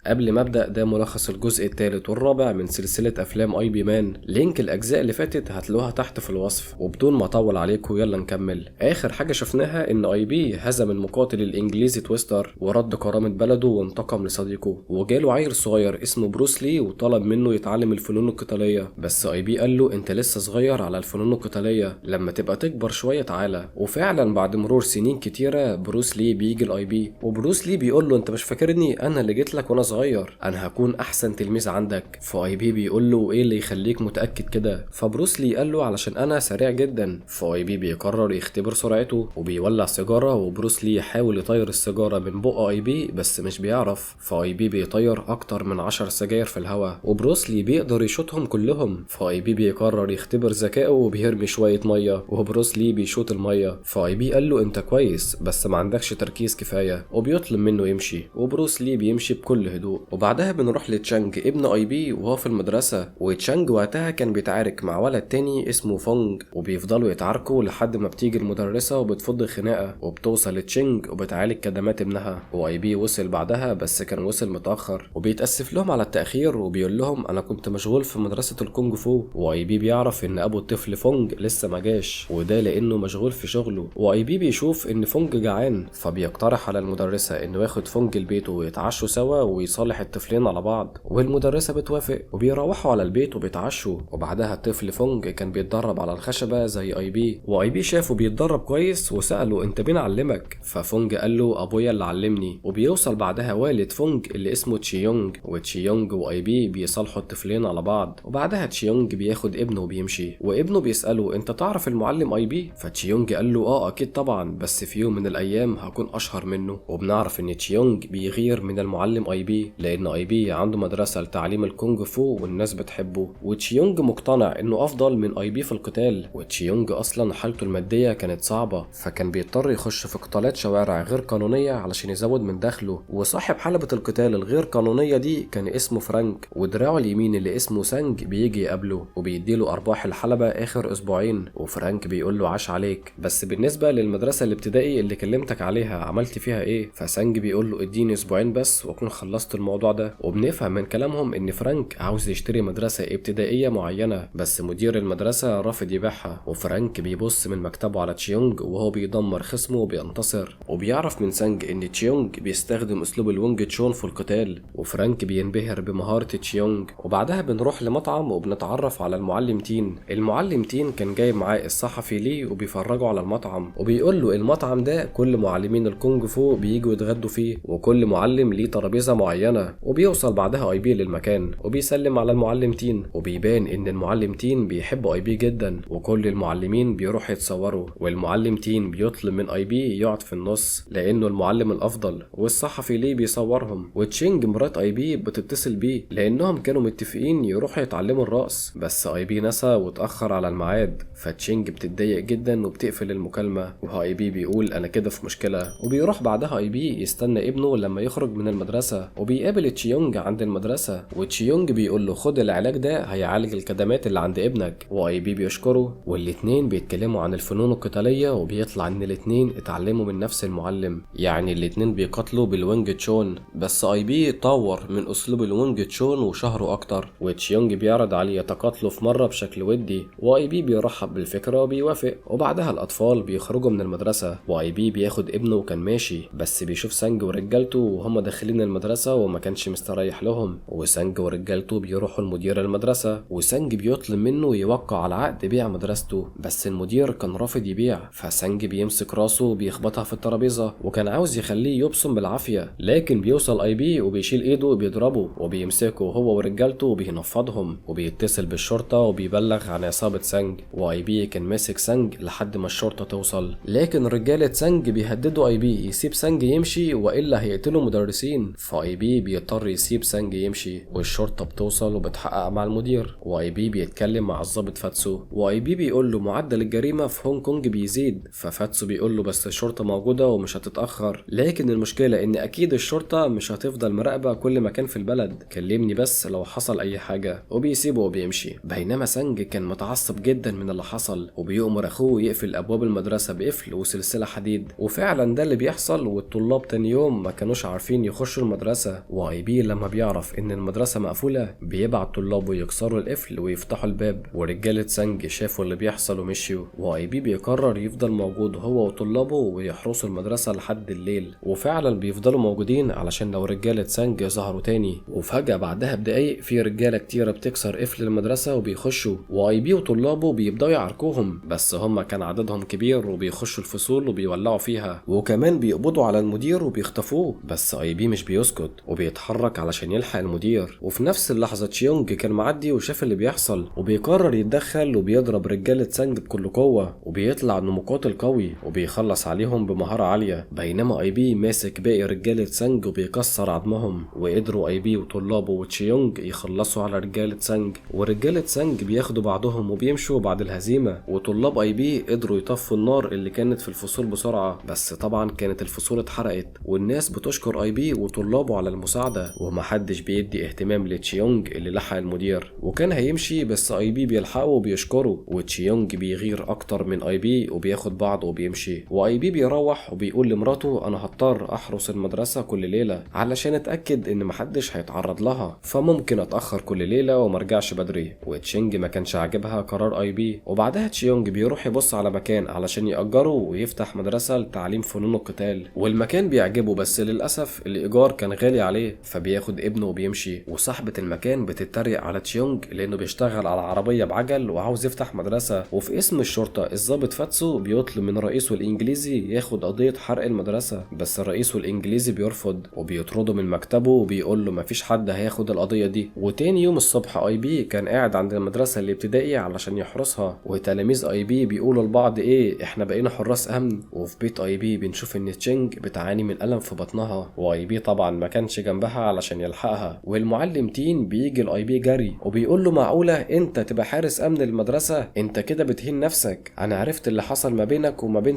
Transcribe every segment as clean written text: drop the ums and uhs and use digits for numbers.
قبل ما ابدا، ده ملخص الجزء الثالث والرابع من سلسله افلام اي بي مان. لينك الاجزاء اللي فاتت هتلاقوها تحت في الوصف. وبدون ما اطول عليكم يلا نكمل. اخر حاجه شفناها ان اي بي هزم المقاتل الانجليزي تويستر ورد كرامه بلده وانتقم لصديقه، وجاله عيل صغير اسمه بروس لي وطلب منه يتعلم الفنون القتاليه. بس اي بي قال له انت لسه صغير على الفنون القتاليه، لما تبقى تكبر شويه تعالى. وفعلا بعد مرور سنين كتيره بروس لي بيجي لاي بي، وبروس لي بيقول له انت مش فاكرني؟ انا اللي جيت لك وانا صغير، انا هكون احسن تلميذ عندك. فاي بي بيقول له ايه اللي يخليك متاكد كده؟ فبروس لي قال له علشان انا سريع جدا. فاي بي بيقرر يختبر سرعته وبيولع سيجاره، وبروس لي يحاول يطير السيجاره من بق اي بي بس مش بيعرف. فاي بي بيطير اكتر من 10 سجاير في الهواء، وبروس لي بيقدر يشوطهم كلهم. فاي بي بيقرر يختبر ذكائه وبيرمي شويه ميه، وبروس لي بيشوط الميه. فاي بي قال له انت كويس بس ما عندكش تركيز كفايه، وبيطلب منه يمشي. وبروس لي بيمشي بكل هدوء. وبعدها بنروح لتشانج ابن اي بي وهو في المدرسه، وتشانج وقتها كان بيتعارك مع ولد تاني اسمه فونج، وبيفضلوا يتعاركوا لحد ما بتيجي المدرسه وبتفض خناقه، وبتوصل لتشينج وبتعالج كدمات ابنها. واي بي وصل بعدها بس كان وصل متاخر، وبيتاسف لهم على التاخير وبيقول لهم انا كنت مشغول في مدرسه الكونج فو. واي بي بيعرف ان ابو الطفل فونج لسه ما جاش، وده لانه مشغول في شغله. واي بي بيشوف ان فونج جعان، فبيقترح على المدرسه انه ياخد فونج لبيته ويتعشوا سوا ويصالح الطفلين على بعض، والمدرسه بتوافق وبيروحوا على البيت وبيتعشوا. وبعدها الطفل فونج كان بيتدرب على الخشبه زي اي بي، واي بي شافه بيتدرب كويس وساله انت مين علمك؟ ففونج قال له ابويا اللي علمني. وبيوصل بعدها والد فونج اللي اسمه تشيونج، وتشيونج واي بي بيصالحوا الطفلين على بعض. وبعدها تشيونج بياخد ابنه وبيمشي، وابنه بيساله انت تعرف المعلم اي بي؟ فتشيونج قال له اكيد طبعا، بس في يوم من الايام هكون اشهر منه. وبنعرف ان تشيونج بيغير من المعلم اي بي لان اي بي عنده مدرسه لتعليم الكونج فو والناس بتحبه، وتشيونج مقتنع انه افضل من اي بي في القتال. وتشيونج اصلا حالته الماديه كانت صعبه، فكان بيضطر يخش في قتالات شوارع غير قانونيه علشان يزود من دخله. وصاحب حلبة القتال الغير قانونيه دي كان اسمه فرانك، ودراعه اليمين اللي اسمه سانج بيجي يقابله وبيديله ارباح الحلبة اخر اسبوعين. وفرانك بيقول له عاش عليك، بس بالنسبة للمدرسة الابتدائي اللي كلمتك عليها عملت فيها ايه؟ فسانج بيقول له اديني اسبوعين بس واكون خلصت الموضوع ده. وبنفهم من كلامهم ان فرانك عاوز يشتري مدرسة ابتدائية معينة، بس مدير المدرسة رافض يبيعها. وفرانك بيبص من مكتبه على تشيونج وهو بيدمر خصمه وبينتصر، وبيعرف من سانج ان تشيونج بيستخدم اسلوب الونج تشون في القتال. وفرانك بينبهر بمهارة تشيونج. وبعدها بنروح لمطعم وبنتعرف على المعلم تين. المعلم تين كان جايب معاه الصحفي ليه وبيفرجوا على المطعم، وبيقول له المطعم ده كل معلمين الكونج فو بييجوا يتغدوا فيه، وكل معلم ليه ترابيزه معينه. وبيوصل بعدها اي بي للمكان وبيسلم على المعلم تين، وبيبان ان المعلم تين بيحب اي بي جدا، وكل المعلمين بيروحوا يتصوروا. والمعلم تين بيطلب من اي بي يقعد في النص لانه المعلم الافضل، والصحفي ليه بيصورهم. وتشينج مرات اي بي بتتصل بيه لانهم كانوا متفقين يروحوا يتعلموا الرقص، بس اي بي نسى واتاخر على الميعاد. فتشينج بتتضايق جدا وبتقفل المكالمه، واي بي بيقول انا كده في مشكله. وبيروح بعدها اي بي يستنى ابنه لما يخرج من المدرسه، وبيقابل تشيونج عند المدرسه. وتشيونج بيقول له خد العلاج ده هيعالج الكدمات اللي عند ابنك. واي بي بيشكره، والاتنين بيتكلموا عن الفنون القتاليه، وبيطلع ان الاتنين اتعلموا من نفس المعلم، يعني الاتنين بيقاتلوا بالونج تشون، بس اي بي طور من اسلوب الونج تشون وشهره اكتر. وتشيونج بيعرض عليه يتقاتلوا في مره بشكل ودي، واي بي بيرحب بالفكره وبيوافق. وبعدها الاطفال بيخرجوا من المدرسه، واي بي بياخد ابنه وكان ماشي، بس بيشوف سانج ورجالته وهم داخلين المدرسه وما كانش مستريح لهم. وسانج ورجالته بيروحوا لمدير المدرسه، وسانج بيطلب منه يوقع على عقد بيع مدرسته، بس المدير كان رافض يبيع. فسانج بيمسك راسه وبيخبطها في الترابيزه، وكان عاوز يخليه يبصم بالعافيه، لكن بيوصل اي بي وبيشيل ايده وبيضربه وبيمسكه هو ورجالته وبينفضهم، وبيتصل بالشرطه وبيبلغ عن عصابه سانج. واي بي كان ماسك سانج لحد ما الشرطه توصل، لكن رجاله سانج بيهددوا اي بي يسيب سانج يمشي والا هيقتلوا مدرسين. فاي بي بيضطر يسيب سانج يمشي، والشرطه بتوصل وبتحقق مع المدير. واي بي بيتكلم مع الضابط فاتسو، واي بي بيقول له معدل الجريمه في هونج كونج بيزيد. ففاتسو بيقول له بس الشرطه موجوده ومش هتتاخر، لكن المشكله ان اكيد الشرطه مش هتفضل مراقبه كل مكان في البلد، كلمني بس لو حصل اي حاجه. وبيسيبه وبيمشي. بينما سانج كان متعصب جدا من اللي حصل، وبيؤمر اخوه يقفل ابواب المدرسه بقفل وسلسله حديد. وفعلا ده اللي بيحصل، والطلاب تاني يوم ما كانوش عارفين يخشوا المدرسه المدرسة. واي بي لما بيعرف ان المدرسة مقفولة بيبعت طلابه يكسروا القفل ويفتحوا الباب، ورجالة سانج شافوا اللي بيحصل ومشيوا. واي بي بيقرر يفضل موجود هو وطلابه ويحرسوا المدرسة لحد الليل، وفعلا بيفضلوا موجودين علشان لو رجالة سانج ظهروا تاني. وفجأة بعدها بدقايق في رجالة كتيرة بتكسر قفل المدرسة وبيخشوا، واي بي وطلابه بيبدأوا يعاركوهم، بس هما كان عددهم كبير وبيخشوا الفصول وبيولعوا فيها، وكمان بيقبضوا على المدير وبيخطفوه. بس اي بي مش بيسكت وبيتحرك علشان يلحق المدير. وفي نفس اللحظة تشيونج كان معدي وشاف اللي بيحصل وبيقرر يتدخل وبيضرب رجالة سانج بكل قوة، وبيطلع انه مقاتل قوي وبيخلص عليهم بمهارة عالية، بينما اي بي ماسك باقي رجالة سانج وبيكسر عظمهم. وقدروا اي بي وطلابه وتشيونج يخلصوا على رجالة سانج، ورجالة سانج بياخدوا بعضهم وبيمشوا بعد الهزيمة. وطلاب اي بي قدروا يطفوا النار اللي كانت في الفصول بسرعة، بس طبعا كانت الفصول اتحرقت، والناس بتشكر اي بي وطلابه على المساعدة، ومحدش بيدي اهتمام لتشيونج اللي لحق المدير. وكان هيمشي بس اي بي بيلحقه وبيشكره، وتشيونج بيغير اكتر من اي بي وبياخد بعضه وبيمشي. واي بي بيروح وبيقول لمراته انا هضطر احرس المدرسة كل ليلة علشان اتاكد ان محدش هيتعرض لها، فممكن اتاخر كل ليلة ومرجعش بدري. وتشينج ما كانش عاجبها قرار اي بي. وبعدها تشيونج بيروح يبص على مكان علشان يأجره ويفتح مدرسة لتعليم فنون القتال، والمكان بيعجبه، بس للأسف الإيجار كان غالي عليه، فبياخد ابنه وبيمشي. وصاحبة المكان بتتريق على تشيونج لأنه بيشتغل على عربية بعجل وعاوز يفتح مدرسة. وفي اسم الشرطة الضابط فاتسو بيطلب من رئيسه الإنجليزي ياخد قضية حرق المدرسة، بس رئيسه الإنجليزي بيرفض وبيطرده من مكتبه وبيقول له مفيش حد هياخد القضية دي. وتاني يوم الصبح اي بي كان قاعد عند المدرسة الابتدائي علشان يحرسها، وتلاميذ اي بي بيقولوا لبعض ايه احنا بقينا حراس امن. وفي بيت اي بي بنشوف ان تشينج بتعاني من الم في بطنها، واي بي طبعا ما كانش جنبها علشان يلحقها. والمعلم تين بيجي لاي بي جري وبيقول له معقولة انت تبقى حارس امن المدرسة؟ انت كده بتهين نفسك. انا عرفت اللي حصل ما بينك وما بين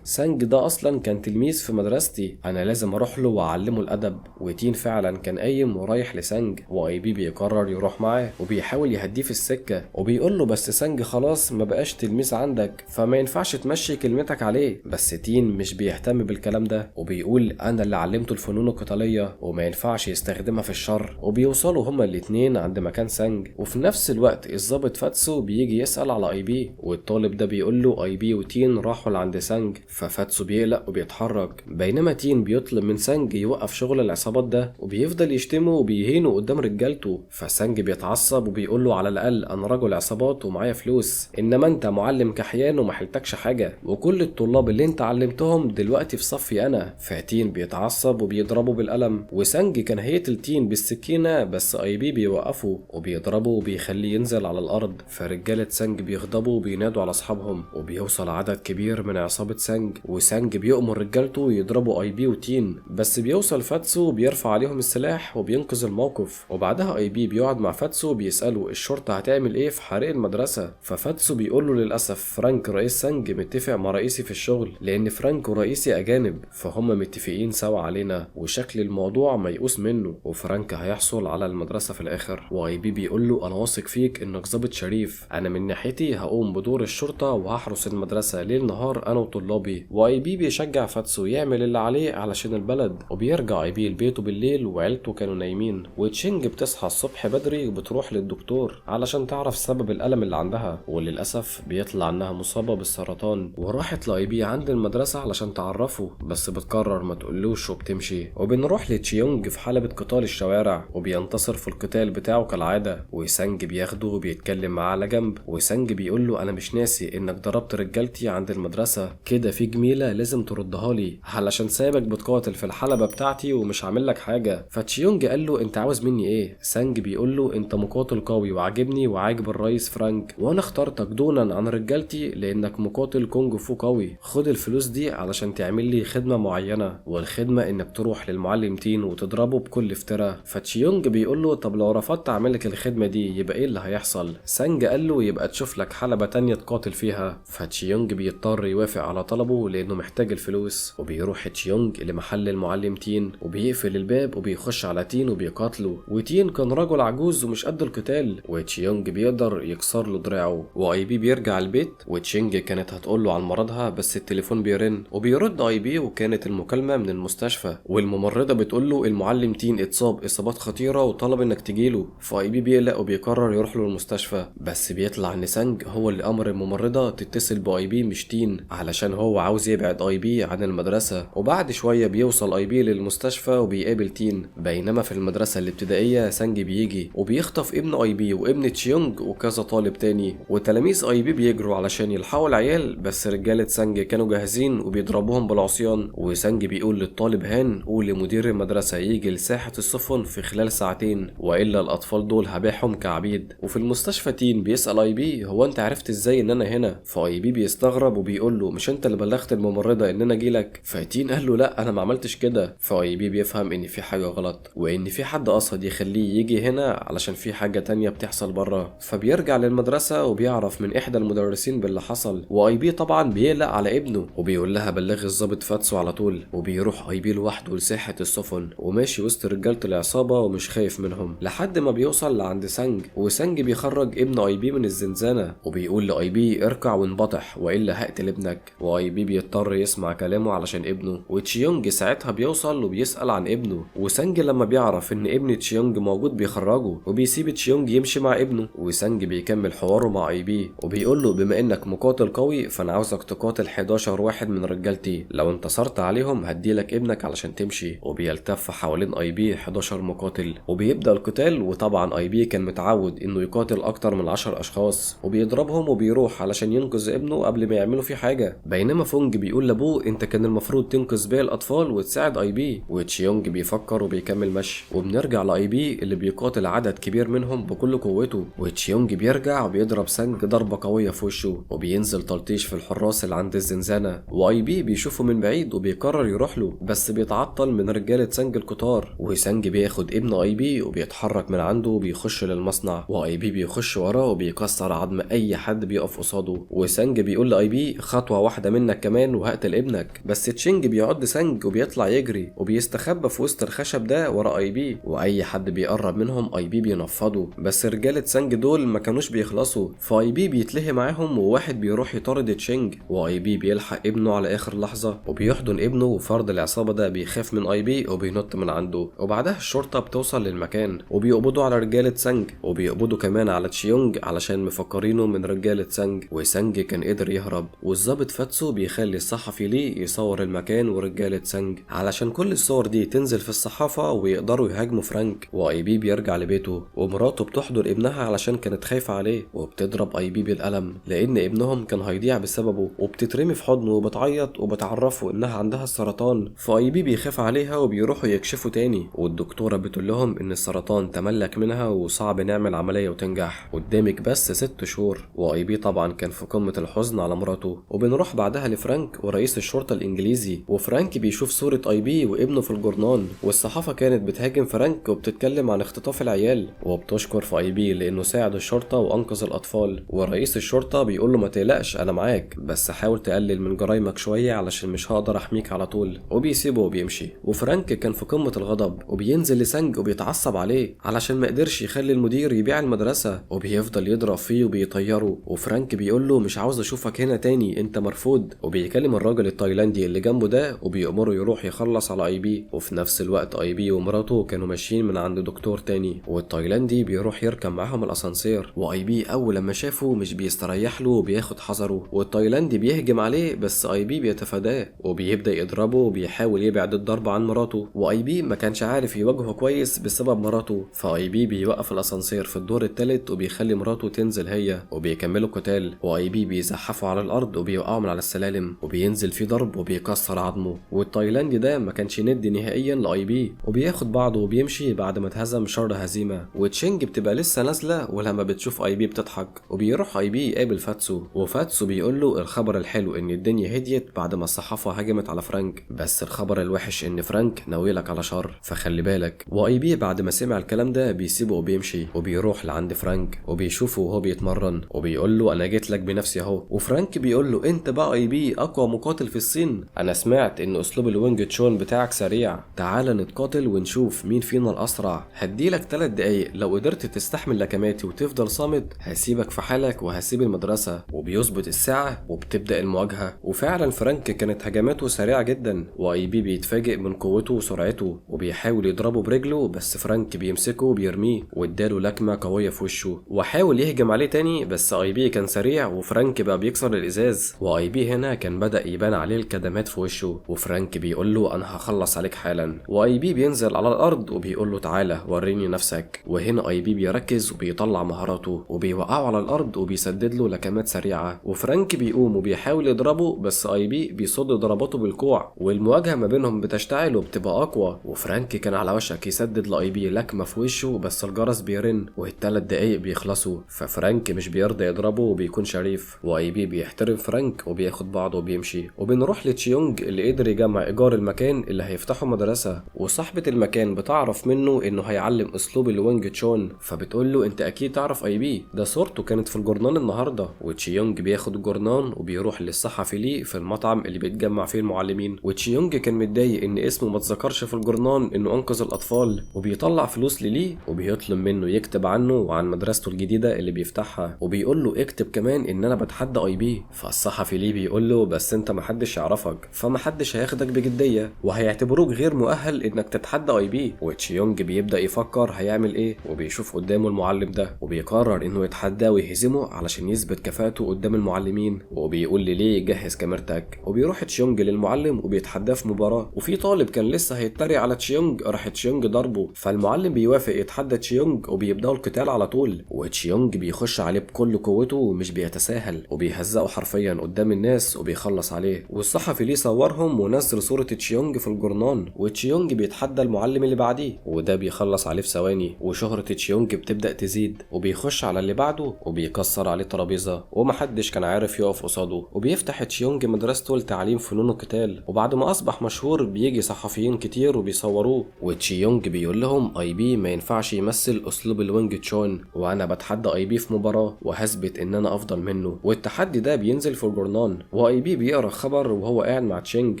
سانج ده اصلا كان تلميذ في مدرستي، انا لازم اروح له واعلمه الادب. وتين فعلا كان قايم ورايح لسانج، واي بي بيقرر يروح معاه وبيحاول يهديه في السكة وبيقول له بس سانج خلاص ما بقاش تلميذ عندك فما ينفعش تمشي كلمتك عليه. بس تين مش بيهتم بالكلام ده وبيقول انا اللي علمته الفنون القتالية وما ينفعش يستخدمها في الشر. وبيوصلوا هما الاتنين عند مكان سانج، وفي نفس الوقت الضابط فاتسو بيجي يسأل على اي بي، والطالب ده بيقول له اي بي وتين راحوا لعند سانج، ففاتسو بيقلق وبيتحرك، بينما تين بيطلب من سانج يوقف شغل العصابات ده وبيفضل يشتمه وبيهينه قدام رجالته. فسانج بيتعصب وبيقول له على الاقل انا رجل عصابات ومعايا فلوس، انما انت معلم كحيان وما حلتكش حاجه، وكل الطلاب اللي انت علمتهم دلوقتي في صفي انا. فتين بيتعصب وبيضربه بالقلم، وسانج كان هيقتل تين بالسكينه بس اي بي بيوقفه وبيضربه وبيخليه ينزل على الارض. فرجاله سانج بيغضبوا وبينادوا على اصحابهم، وبيوصل عدد كبير من عصابه سانج، وسانج بيؤمر رجالته يضربوا اي بي وتين، بس بيوصل فاتسو بيرفع عليهم السلاح وبينقذ الموقف. وبعدها اي بي بيقعد مع فاتسو بيسأله الشرطة هتعمل ايه في حريق المدرسة، ففاتسو بيقول له للأسف فرانك رئيس سانج متفق مع رئيسي في الشغل، لأن فرانك ورئيسي أجانب فهم متفقين سوا علينا، وشكل الموضوع ميؤوس منه، وفرانك هيحصل على المدرسة في الآخر. واي بي بيقول له أنا واثق فيك إنك ظابط شريف، أنا من ناحيتي هقوم بدور الشرطة وهحرس المدرسة ليل نهار أنا وطلابي. واي بي بيشجع فاتسو يعمل اللي عليه علشان البلد، وبيرجع اي بي لبيته بالليل وعيلته كانوا نايمين. وتشينج بتصحى الصبح بدري وبتروح للدكتور علشان تعرف سبب الألم اللي عندها، وللأسف بيطلع انها مصابة بالسرطان. وراحت لاي بي عند المدرسة علشان تعرفه، بس بتقرر ما تقولوش وبتمشي. وبنروح لتشيونج في حلبة قتال الشوارع وبينتصر في القتال بتاعه كالعادة، وسانج بياخده وبيتكلم معاه على جنب، وسانج بيقول له انا مش ناسي انك ضربت رجالتي عند المدرسة، كده في جميلة لازم تردها لي علشان سابك بتقاتل في الحلبة بتاعتي ومش عامل لك حاجة. فتشيونج قال له انت عاوز مني ايه؟ سانج بيقول له انت مقاتل قوي وعاجبني وعاجب الرئيس فرانك، وانا اخترتك دونا عن رجالتي لانك مقاتل كونج فو قوي، خد الفلوس دي علشان تعمل لي خدمة معينة، والخدمة انك تروح للمعلم تين وتضربه بكل افتراء. فتشيونج بيقول له طب لو رفضت اعملك الخدمة دي يبقى ايه اللي هيحصل؟ سانج قال له يبقى تشوف لك حلبة تانية تقاتل فيها. فتشيونج بيضطر يوافق على طلبه لانه محتاج الفلوس، وبيروح تشيونج لمحل المعلم تين وبيقفل الباب وبيخش على تين وبيقاتله. وتين كان رجل عجوز ومش قد القتال، وتشيونج بيقدر يكسر له دراعه. واي بي بيرجع البيت، وتشينج كانت هتقول له عن مرضها بس التليفون بيرن، وبيرد اي بي وكانت المكالمة من المستشفى، والممرضة بتقول له له المعلم تين اتصاب اصابات خطيره وطلب انك تجيله. فاي بي بيقلق وبيقرر يروح له المستشفى، بس بيطلع ان سانج هو اللي امر الممرضه تتصل باي بي مش تين علشان هو عاوز يبعد اي بي عن المدرسه. وبعد شويه بيوصل اي بي للمستشفى وبيقابل تين. بينما في المدرسه الابتدائيه سانج بيجي وبيخطف ابن اي بي وابن تشيونج وكذا طالب تاني، وتلاميذ اي بي بيجروا علشان يلحقوا العيال، بس رجاله سانج كانوا جاهزين وبيضربوهم بالعصيان. وسانج بيقول للطالب هان قول لمدير المدرسه يجي لساحه السفن في خلال ساعتين والا الاطفال دول هبيعهم كعبيد. وفي المستشفى تين بيسال اي بي هو انت عرفت ازاي ان انا هنا؟ فاي بي بيستغرب وبيقول له مش انت اللي بلغت الممرضه ان انا اجيلك؟ فتين قال له لا انا ما عملتش كده. فاي بي بيفهم ان في حاجه غلط وان في حد قصد يخليه يجي هنا علشان في حاجه تانية بتحصل بره. فبيرجع للمدرسه وبيعرف من احدى المدرسين باللي حصل، واي بي طبعا بيقلق على ابنه وبيقول لها بلغي الضابط فاتسو على طول. وبيروح اي بي لوحده لساحه السفن وماشي وسط رجاله العصابه ومش خايف منهم لحد ما بيوصل لعند سانج. وسانج بيخرج ابن اي بي من الزنزانه وبيقول لاي بي اركع وانبطح والا هقتل ابنك. واي بي بيضطر يسمع كلامه علشان ابنه. وتشيونج ساعتها بيوصل وبيسال عن ابنه، وسانج لما بيعرف ان ابن تشيونج موجود بيخرجه وبيسيب تشيونج يمشي مع ابنه. وسانج بيكمل حواره مع اي بي وبيقول له بما انك مقاتل قوي فانا عاوزك تقاتل 11 واحد من رجالتي، لو انتصرت عليهم هديلك ابنك علشان تمشي. وبيلتف حوالين اي بي 11 مقاتل وبيبدا القتال. وطبعا اي بي كان متعود انه يقاتل اكتر من 10 اشخاص وبيضربهم وبيروح علشان ينقذ ابنه قبل ما يعملوا فيه حاجه. بينما فونج بيقول لابوه انت كان المفروض تنقذ باقي الاطفال وتساعد اي بي. وتشيونج بيفكر وبيكمل مشي. وبنرجع لاي بي اللي بيقاتل عدد كبير منهم بكل قوته. وتشيونج بيرجع وبيضرب سانج ضربه قويه في وشه وبينزل تلطيش في الحراس اللي عند الزنزانه. واي بي بيشوفه من بعيد وبيقرر يروح له بس بيتعطل من رجاله سانج الكتار. وسانج بياخد ابن اي بي وبيتحرك من عنده وبيخش للمصنع، واي بي بيخش وراه وبيكسر عظم اي حد بيقف قصاده. وسانج بيقول لاي بي خطوه واحده منك كمان وهقتل ابنك، بس تشينج بيعض سانج وبيطلع يجري وبيستخبى في وسط الخشب ده ورا اي بي، واي حد بيقرب منهم اي بي بينفضه. بس رجاله سانج دول ما كانوش بيخلصوا، فاي بي بيتلهي معاهم وواحد بيروح يطارد تشينج. واي بي بيلحق ابنه على اخر لحظه وبيحضن ابنه، وفرد العصابه ده بيخاف من اي بي وبينط من عنده. وبعدها الشرطه بتوصل للمكان وبيقبضوا على رجاله سانج وبيقبضوا كمان على تشيونج علشان مفكرينه من رجاله سانج. وسانج كان قدر يهرب، والظابط فاتسو بيخلي الصحفي ليه يصور المكان ورجاله سانج علشان كل الصور دي تنزل في الصحافه ويقدروا يهاجموا فرانك. واي بي بيرجع لبيته ومراته بتحضر ابنها علشان كانت خايفه عليه وبتضرب اي بي بالقلم لان ابنهم كان هيضيع بسببه، وبتترمي في حضنه وبتعيط وبتعرفه انها عندها السرطان. فاي بي بيخاف عليها وبيروحوا يكشفوا تاني، والدكتوره بتقول لهم ان السرطان تملك منها وصعب نعمل عمليه وتنجح، قدامك بس 6 شهور. واي بي طبعا كان في قمه الحزن على مراته. وبنروح بعدها لفرانك ورئيس الشرطه الانجليزي، وفرانك بيشوف صوره اي بي وابنه في الجورنال، والصحافه كانت بتهاجم فرانك وبتتكلم عن اختطاف العيال وبتشكر في اي بي لانه ساعد الشرطه وانقذ الاطفال. ورئيس الشرطه بيقول له ما تقلقش انا معاك، بس حاول تقلل من جرايمك شويه علشان مش هقدر احميك على طول. وبيسيبه وبيمشي. وفرانك كان في قمه الغضب وبينزل لسانج وبيتعصب عليه علشان ما قدرش يخلي المدير يبيع المدرسه، وبيفضل يضرب فيه وبيطيره. وفرانك بيقول له مش عاوز اشوفك هنا تاني انت مرفوض. وبيكلم الراجل التايلاندي اللي جنبه ده وبيأمره يروح يخلص على اي بي. وفي نفس الوقت اي بي ومراته كانوا ماشيين من عند دكتور تاني، والتايلاندي بيروح يركب معاهم الاسانسير. واي بي اول لما شافه مش بيستريح له وبياخد حذره، والتايلاندي بيهجم عليه بس اي بي بيتفاداه وبيبدا يضربه وبيحاول يبعد الضرب عن مراته. واي بي ما كانش عارف يواجهه كويس بسبب مراته، فاي بي بيوقف الاسانسير في الدور الثالث وبيخلي مراته تنزل هي، وبيكملوا قتال. واي بي بيزحفوا على الارض وبيوقعوا من على السلالم وبينزل في ضرب وبيكسر عظمه. والتايلاندي ده ما كانش ندي نهائيا لاي بي، وبياخد بعضه وبيمشي بعد ما اتهزم شر هزيمه. وتشينج بتبقى لسه نازله ولما بتشوف اي بي بتضحك، وبيروح اي بي يقابل فاتسو، وفاتسو بيقول له الخبر الحلو ان الدنيا هديت بعد ما الصحافه هجمت على فرانك، بس الخبر الوحش ان فرانك ناويلك على شر فخلي بالك. واي بي بعد ما سمع الكلام ده بيسيبه وبيمشي وبيروح لعند فرانك وبيشوفه وهو بيتمرن وبيقول له انا جيت لك بنفسي اهو. وفرانك بيقول له انت بقى اي بي اقوى مقاتل في الصين، انا سمعت ان اسلوب الوينج تشون بتاعك سريع، تعال نتقاتل ونشوف مين فينا الاسرع. هديلك 3 دقايق لو قدرت تستحمل لكماتي وتفضل صامت هسيبك في حالك وهسيب المدرسه. وبيظبط الساعه وبتبدا المواجهه، وفعلا فرانك كانت هجماته سريعه جدا واي بي بيتفاجئ من قوته وسرعته وقعته وبيحاول يضربه برجله، بس فرانك بيمسكه وبيرميه واداله لكمة قوية في وشه وحاول يهجم عليه تاني، بس اي بي كان سريع وفرانك بقى بيكسر الازاز. واي بي هنا كان بدأ يبان عليه الكدمات في وشه، وفرانك بيقول له انا هخلص عليك حالا. واي بي بينزل على الارض وبيقول له تعالى وريني نفسك. وهنا اي بي بيركز وبيطلع مهاراته وبيوقعه على الارض وبيسدد له لكمات سريعة، وفرانك بيقوم وبيحاول يضربه، بس اي بي بيصد ضرباته بالكوع والمواجهة ما بينهم بتشتعل وبتبقى اقوى. وفرانك كان على وشك يسدد لاي بي لكمة في وشه، بس الجرس بيرن والثلاث دقايق بيخلصوا، ففرانك مش بيرضى يضربه وبيكون شريف، واي بي بيحترم فرانك وبياخد بعضه وبيمشي. وبنروح لتشيونج اللي قدر يجمع ايجار المكان اللي هيفتحوا مدرسة، وصاحبة المكان بتعرف منه انه هيعلم اسلوب الوينج تشون، فبتقول له انت اكيد تعرف اي بي، ده صورته كانت في الجورنال النهارده. وتشيونج بياخد الجورنال وبيروح للصحفي ليه في المطعم اللي بيتجمع فيه المعلمين، وتشيونج كان متضايق ان اسمه ما اتذكرش في الجورنال انه انقذ الاطفال، وبيطلع فلوس ليه وبيطلب منه يكتب عنه وعن مدرسته الجديده اللي بيفتحها، وبيقول له اكتب كمان ان انا بتحدى اي بي. فالصحفي ليه بيقول له بس انت محدش يعرفك، فمحدش هياخدك بجديه وهيعتبروك غير مؤهل انك تتحدى اي بي. وتشيونج بيبدا يفكر هيعمل ايه، وبيشوف قدامه المعلم ده وبيقرر انه يتحداه ويهزمه علشان يثبت كفاءته قدام المعلمين، وبيقول ليه جهز كاميرتك. وبيروح تشيونج للمعلم وبيتحداه في مباراه، وفي طالب كان لسه هيتريق على تشيونج راح تشيونج ضربه، فالمعلم بيوافق يتحدى تشيونج وبيبداوا القتال على طول. وتشيونج بيخش عليه بكل قوته ومش بيتساهل وبيهزقه حرفيا قدام الناس وبيخلص عليه. والصحفي ليه صورهم ونزل صوره تشيونج في الجورنال، وتشيونج بيتحدى المعلم اللي بعديه وده بيخلص عليه في ثواني، وشهرة تشيونج بتبدأ تزيد وبيخش على اللي بعده وبيكسر عليه ترابيزة ومحدش كان عارف يقف قصاده. وبيفتح تشيونج مدرسته لتعليم فنون القتال، وبعد ما أصبح مشهور بيجي صحفيين كتير وبيصوروه، وتشيونج بيقول لهم اي بي ما ينفعش يمثل اسلوب الوينج تشون، وانا بتحدى اي بي في مباراة وهثبت ان انا افضل منه. والتحدي ده بينزل في الجورنال، واي بي بيقرا الخبر وهو قاعد مع تشينج،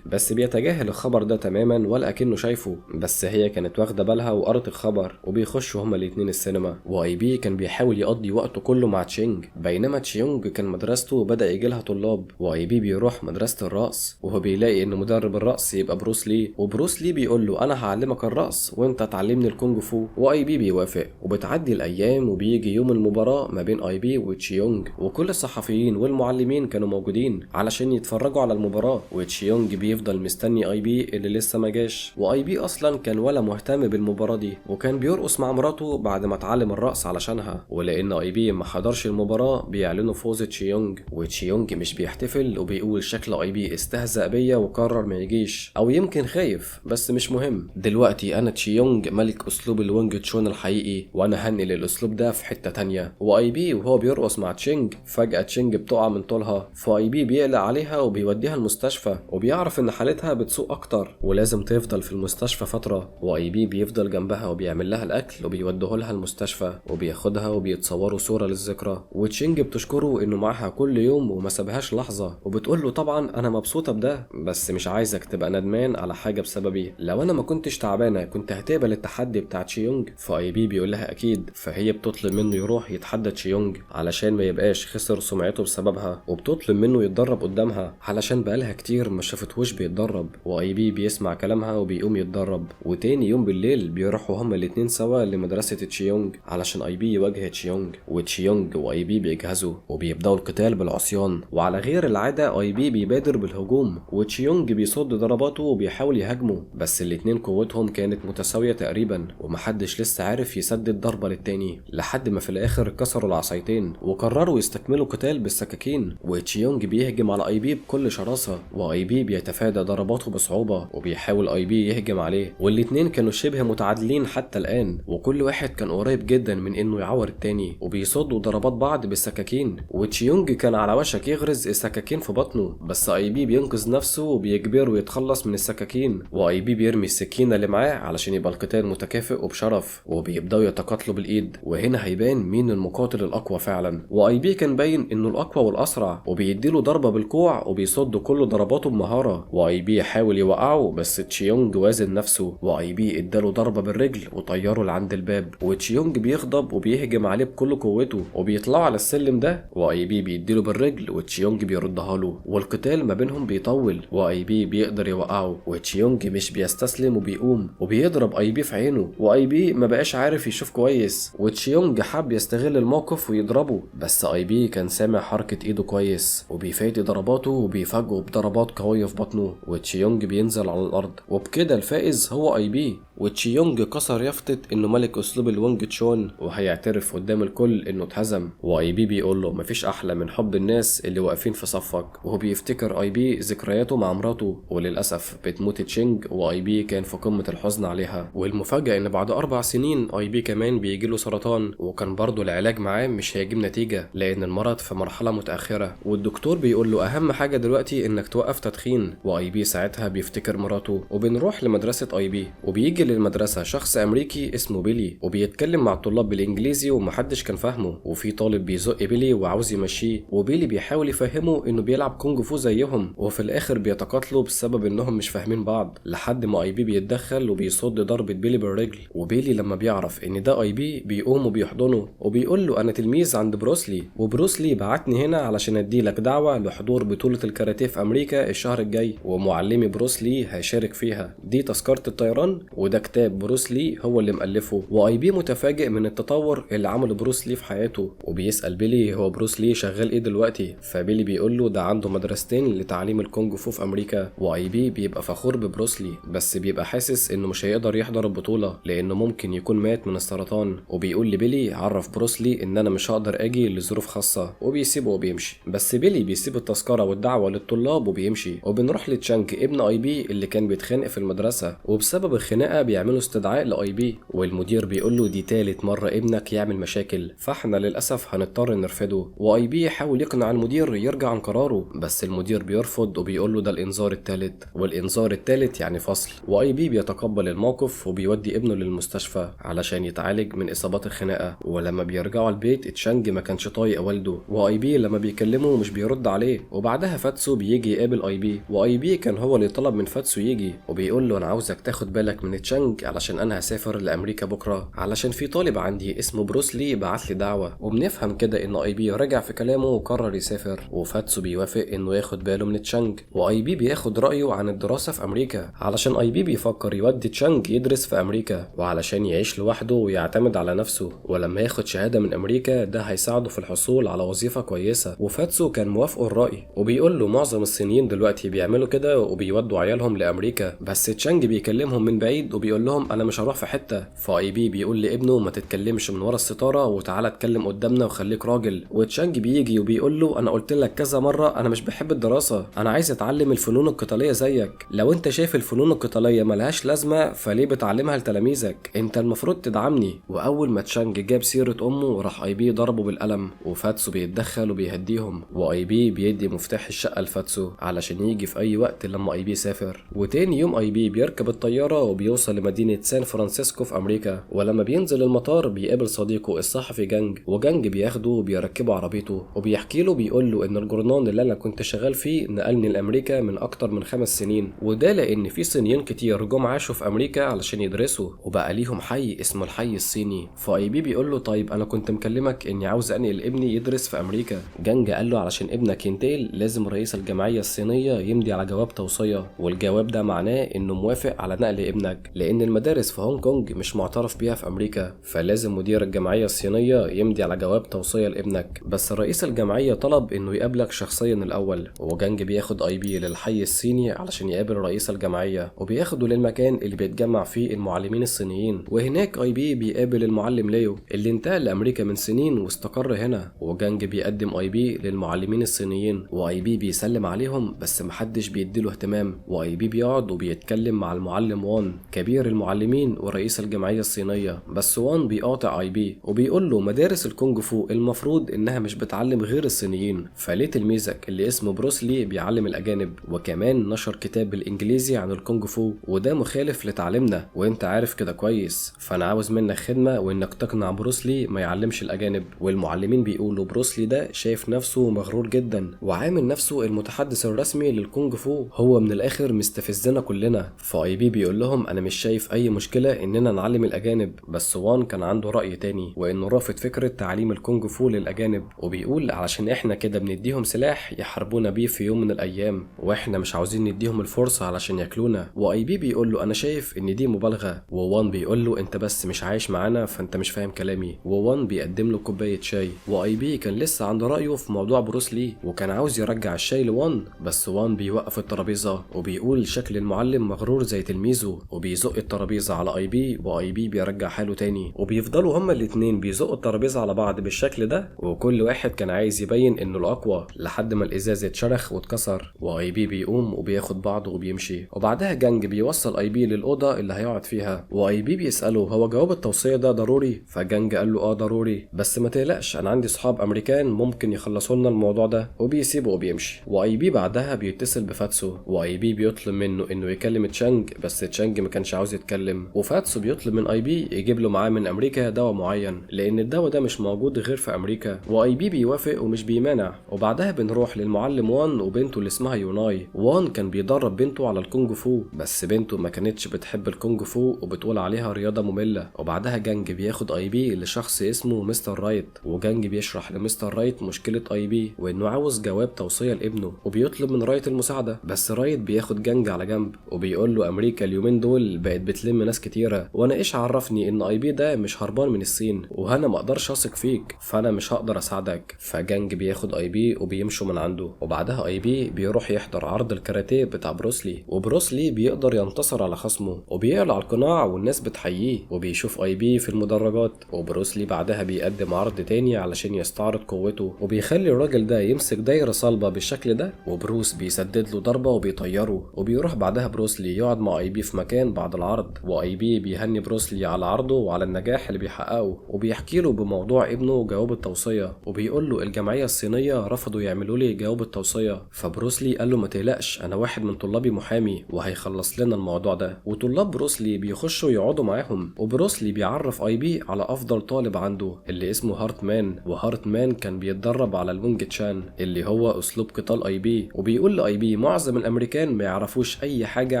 بس بيتجاهل الخبر ده تماما ولا كأنه شايفه، بس هي كانت واخده بالها وقرت الخبر. وبيخشوا هما الاتنين السينما، واي بي كان بيحاول يقضي وقته كله مع تشينج، بينما تشيونج كان مدرسته بدأ يجيلها طلاب. واي بي بيروح مدرسة الرقص وهو بيلاقي ان مدرب الرقص يبقى بروس لي، وبروس لي بيقول له انا هعلمك الرقص وانت تعلمني الكونج فو. واي بي بيوافق، وبتعدي الايام وبيجي يوم المباراة ما بين اي بي وتشيونج، وكل الصحفيين والمعلمين كانوا موجودين علشان يتفرجوا على المباراة. وتشيونج بيفضل مستني اي بي اللي لسه ما جاش، واي بي اصلا كان ولا مهتم بالمباراة دي، وكان بيرقص مع مراته بعد ما اتعلم الرقص علشانها. ولان اي بي ما حضرش المباراة بيعلنوا فوز تشيونج، وتشيونج مش بيحتفل وبيقول شكل اي بي استهزأ بيا وقرر ما يجيش، او يمكن خايف، بس مش مهم. دلوقتي انا تشيونج ملك اسلوب الوينج تشون الحقيقي، وانا هنقل الاسلوب ده في حتة تانية. واي بي وهو بيرقص مع تشينج فجأة تشينج بتقع من طولها، فاي بي بيقلق عليها وبيوديها المستشفى، وبيعرف ان حالتها بتسوء اكتر ولازم تفضل في المستشفى فترة. واي بي بيفضل جنبها وبيعمل لها الاكل وبيوديه لها المستشفى وبياخدها وبيتصوروا صورة للذكرى، وتشينج بتشكره انه معاها كل يوم وما سابهاش لحظة، وبتقول له طبعا انا مبسوطة بده بس مش عايزك تبقى ندمان على حاجة بسببي، لو انا ما كنتش تعبانة كنت هتقبل التحدي بتاع تشيونج. فاي بي بيقول لها اكيد، فهي بتطلب منه يروح يتحدى تشيونج علشان ما يبقاش خسر سمعته بسببها، وبتطلب منه يتدرب قدامها علشان بقالها كتير ما شافتهوش بيتدرب. واي بي بيسمع كلامها وبيقوم يتدرب، وتاني يوم بالليل بيروحوا هما الاتنين سوا لمدرسة تشيونج علشان اي بي يواجه تشيونج، وتشيونج واي بي بيجهزوا وبيبداوا القتال بالعصيان، وعلى غير العادة اي بي بيبادر بالهجوم وتشيونج بيصد ضرباته وبيحاول يهاجمه، بس الاتنين قوتهم كانت متساوية تقريبا ومحدش لسه عارف يسدد ضربة للتاني، لحد ما في الاخر كسروا العصايتين وقرروا يستكملوا قتال بالسكاكين. وتشيونج بيهجم على اي بي بكل شراسة، واي بي بيتفادى ضرباته بصعوبة وبيحاول اي بي يهجم عليه، والاتنين كانوا شبه متعادلين حتى الان، وكل واحد كان قريب جدا من انه يعور التاني وبيصدوا ضربات بعض بالسكاكين. وتشيونج كان على وشك يغرز السكاكين في بطنه، بس اي بي بينقذ نفسه وبيجبره يتخلص من السكاكين، واي بي بيرمي السكينة اللي معاه علشان يبقى القتال متكافئ وبشرف، وبيبداوا يتقاتلوا بالايد، وهنا هيبان مين المقاتل الاقوى فعلا. واي بي كان باين انه الاقوى والاسرع، وبيديله ضربة بالكوع وبيصد كل ضرباته بمهارة، واي بي حاول يوقعه بس تشيونج وازن نفسه، واي بي اداله ضربة بالرجل وطيره لعند الباب، وتشيونج بيغضب وبيهجم عليه بكل قوته وبيطلعوا على السلم ده، واي بي بيديله بالرجل وتشيونج بيردها له، والقتال ما بينهم بيطول، واي بي بيقدر يوقعه وتشيونج مش بيستسلم وبيقوم وبيضرب اي بي في عينه، واي بي ما بقاش عارف يشوف كويس، وتشيونج حب يستغل الموقف ويضربه، بس اي بي كان سامع حركة ايده كويس وبيفادي ضرباته وبيفاجئه بضربات قوية في بطنه، وتشيونج بينزل على الارض، وبكده الفائز هو اي بي. وتشيونج كسر يافطة انه ملك اسلوب الونج تشون وهيعترف قدام الكل انه اتهزم، واي بي بيقول له مفيش احلى من حب الناس اللي واقفين في صفك، وهو بيفتكر اي بي ذكرياته مع مراته، وللاسف بتموت تشينج واي بي كان في قمة الحزن عليها. والمفاجأة ان بعد 4 سنين اي بي كمان بيجيله سرطان، وكان برضه العلاج معاه مش هيجيب نتيجة لان المرض في مرحلة متأخرة، والدكتور بيقول له اهم حاجة دلوقتي انك توقف تدخين. واي بي ساعتها بيفتكر مراته، وبنروح لمدرسة اي بي، وبيجي للمدرسة شخص امريكي اسمه بيلي وبيتكلم مع الطلاب بالانجليزي ومحدش كان فاهمه، وفي طالب بيزق بيلي وعاوز يمشيه، وبيلي بيحاول يفهمه انه بيلعب كونج فو زيهم، وفي الاخر بيتقاتلوا بسبب انهم مش فاهمين بعض، لحد ما اي بي بيتدخل وبيصد ضربة بيلي بالرجل. وبيلي لما بيعرف ان ده اي بي بيقوم وبيحضنه وبيقول له انا تلميذ عند بروسلي، وبروسلي بعتني هنا علشان اديلك دعوة لحضور بطولة الكاراتيه في امريكا الشهر الجاي، ومعلمي بروسلي هيشارك فيها، دي تذكرة الطيران وده كتاب بروسلي هو اللي مؤلفه. واي بي متفاجئ من التطور اللي عمله بروسلي في حياته، وبيسأل بيلي هو بروسلي شغال ايه دلوقتي، فبيلي بيقول له ده عنده مدرستين لتعليم الكونج فو في امريكا. واي بي بيبقى فخور ببروسلي، بس بيبقى حاسس انه مش هيقدر يحضر البطولة لانه ممكن يكون مات من السرطان، وبيقول لبيلي عرف بروسلي ان انا مش هقدر اجي لظروف خاصة، وبيسيبه وبيمشي. بس بيلي بيسيب التذكرة والدعوة للطلاب وبيمشي، وبنروح لتشانج ابن اي بي اللي كان بيتخانق في المدرسة، وبسبب الخناقة بيعملوا استدعاء لاي بي، والمدير بيقول له دي تالت مرة ابنك يعمل مشاكل، فاحنا للاسف هنضطر نرفضه. واي بي يحاول يقنع المدير يرجع عن قراره، بس المدير بيرفض وبيقول له ده الانذار التالت، والانذار التالت يعني فصل. واي بي بيتقبل الموقف وبيودي ابنه للمستشفى علشان يتعالج من اصابات الخناقة. ولما بيرجعوا البيت تشانج ما كانش طايق والده، واي بي لما بيكلمه مش بيرد عليه، وبعدها فاتسو بيجي يقابل اي بي، واي بي كان هو اللي طلب من فاتسو يجي، وبيقول له انا عاوزك تاخد بالك من تشانج علشان انا هسافر لامريكا بكره، علشان في طالب عندي اسمه بروسلي بعت لي دعوه. وبنفهم كده ان اي بي رجع في كلامه وقرر يسافر، وفاتسو بيوافق انه ياخد باله من تشانج، واي بي بياخد رايه عن الدراسه في امريكا علشان اي بي بيفكر يودي تشانج يدرس في امريكا وعلشان يعيش لوحده ويعتمد على نفسه، ولما ياخد شهاده من امريكا ده هيساعده في الحصول على وظيفه كويسه. وفاتسو كان موافقه الراي، وبيقول له معظم الصينيين دلوقتي بيعملوا كده وبيودوا عيالهم لامريكا، بس تشانج بيكلمهم من بعيد وبيقول لهم انا مش هروح في حته. فاي بي بيقول لابنه ما تتكلمش من ورا الستاره وتعالى اتكلم قدامنا وخليك راجل، وتشانج بيجي وبيقول له انا قلت لك كذا مره انا مش بحب الدراسه، انا عايز اتعلم الفنون القتاليه زيك، لو انت شايف الفنون القتاليه ملهاش لازمه فليه بتعلمها لتلاميذك، انت المفروض تدعمني. واول ما تشانج جاب سيره امه راح اي بي ضربه بالقلم، وفاتسو بيتدخل وبيهديهم، واي بي بيدي مفتاح الشقه لفاتسو علشان يجي في اي وقت لما اي بي سافر. وتاني يوم اي بي بيركب الطياره وبيوصل لمدينه سان فرانسيسكو في امريكا، ولما بينزل المطار بيقابل صديقه الصحفي جانج، وجانج بياخده وبيركبه عربيته وبيحكي له، بيقول له ان الجورنال اللي انا كنت شغال فيه نقلني لامريكا من اكتر من 5 سنين، وده لان في صينيين كتير جم عاشوا في امريكا علشان يدرسوا وبقى ليهم حي اسمه الحي الصيني. فاي بي بيقول له طيب انا كنت مكلمك اني عاوز انقل ابني يدرس في امريكا. جانج قال له علشان ابنك ينتقل لازم رئيس الجمعيه الصينيه يمضي على جواب توصيه، والجواب ده معناه انه موافق على نقل ابنك، لان المدارس في هونج كونج مش معترف بيها في امريكا، فلازم مدير الجمعيه الصينيه يمضي على جواب توصيه لابنك. بس رئيس الجمعيه طلب انه يقابلك شخصيا الاول، وجانج بياخد اي بي للحي الصيني علشان يقابل رئيس الجمعيه، وبياخده للمكان اللي بيتجمع فيه المعلمين الصينيين، وهناك اي بي بيقابل المعلم ليو اللي انتقل لامريكا من سنين واستقر هنا، وجانج بيقدم اي بي للمعلمين الصينيين، واي بي بيسلم عليهم بس محدش بيديله اهتمام، واي بي بيقعد وبيتكلم مع المعلم وان كبير المعلمين ورئيس الجمعيه الصينيه، بس وان بيقاطع اي بي وبيقول له مدارس الكونج فو المفروض انها مش بتعلم غير الصينيين، فليه تلميذك اللي اسمه بروسلي بيعلم الاجانب، وكمان نشر كتاب بالانجليزي عن الكونج فو وده مخالف لتعليمنا وانت عارف كده كويس، فانا عاوز منك خدمه وانك تقنع بروسلي ما يعلمش الاجانب. والمعلمين بيقولوا بروسلي ده شايف نفسه مغرور جدا وعامل نفسه المتحدث الرسمي للكونج فو، هو من الاخر مستفزنا كلنا. فاي بي بيقول لهم انا مش شايف اي مشكله اننا نعلم الاجانب، بس وان كان عنده راي تاني وانه رافض فكره تعليم الكونج فو للاجانب، وبيقول علشان احنا كده بنديهم سلاح يحاربونا بيه في يوم من الايام، واحنا مش عاوزين نديهم الفرصه علشان ياكلونا. واي بي بيقول له انا شايف ان دي مبالغه، ووان بيقول له انت بس مش عايش معانا فانت مش فاهم كلامي، ووان بيقدم له كوبايه شاي. واي بي كان لسه عنده رايه في موضوع بروس لي وكان عاوز يرجع الشاي لوان، بس وان بيوقف الترابيزه وبيقول شكل المعلم مغرور زي تلميذه، وبيزق الترابيزه على اي بي، واي بي بيرجع حاله تاني، وبيفضلوا هما الاتنين بيزقوا الترابيزه على بعض بالشكل ده، وكل واحد كان عايز يبين انه الاقوى لحد ما الازاز اتشرخ واتكسر، واي بي بيقوم وبياخد بعضه وبيمشي. وبعدها جانج بيوصل اي بي للاوضه اللي هيقعد فيها، واي بي بيساله هو جواب التوصيه ده ضروري؟ فجانج قال له ضروري، بس ما تقلقش انا عندي صحاب امريكان ممكن يخلصوا لنا الموضوع ده، وبيسيبه وبيمشي. واي بي بعدها بيتصل بفاتسو، واي بي بيطلب منه انه يكلم تشانج، بس تشانج ما كانش عاوز يتكلم، وفاتسو بيطلب من اي بي يجيب له معاه من امريكا دواء معين لان الدواء ده مش موجود غير في امريكا، واي بي بيوافق ومش بيمانع. وبعدها بنروح للمعلم وان وبنته اللي اسمها يوناي. وان كان بيدرب بنته على الكونج فو، بس بنته ما كانتش بتحب الكونج فو وبتقول عليها رياضه ممله. وبعدها جانج بياخد اي بي لشخص اسمه مستر رايت، وجانج بيشرح لمستر رايت مشكله اي بي وانه عاوز جواب توصيه لابنه، وبيطلب من رايت المساعده، بس رايت بياخد جانج على جنب وبيقول له امريكا اليومين دول بقت بتلم ناس كتيره، وانا ايش عرفني ان اي بي ده مش هربان من الصين، وانا ما اقدرش اثق فيك فانا مش هقدر اساعدك. فجانج بياخد اي بي وبيمشوا من عنده. وبعدها اي بي بيروح يحضر عرض الكاراتيه بتاع بروسلي، وبروسلي بيقدر ينتصر على خصمه وبيقلع القناع والناس بتحييه، وبيشوف اي بي في المدرجات. وبروسلي بعدها بيقدم عرض تاني علشان يستعرض قوته، وبيخلي الراجل ده يمسك دايره صلبه بالشكل ده، وبروس بيسدد له ضربه وبيطيره. وبيروح بعدها بروسلي يقعد مع اي بي في مكان بعد العرض، واي بي بيهني بروسلي على عرضه وعلى النجاح اللي بيحققه، وبيحكي له بموضوع ابنه جواب التوصيه، وبيقول له الجمعيه الصينيه رفضوا يعملوا لي جواب التوصيه. فبروسلي قال له ما تقلقش انا واحد من طلابي محامي وهيخلص لنا الموضوع ده. وطلاب بروسلي بيخشوا يقعدوا معاهم، وبروسلي بيعرف اي بي على افضل طالب عنده اللي اسمه هارتمان، وهارتمان كان بيتدرب على الوينج تشان اللي هو اسلوب قتال اي بي، وبيقول لاي بي معظم الامريكان ما يعرفوش اي حاجه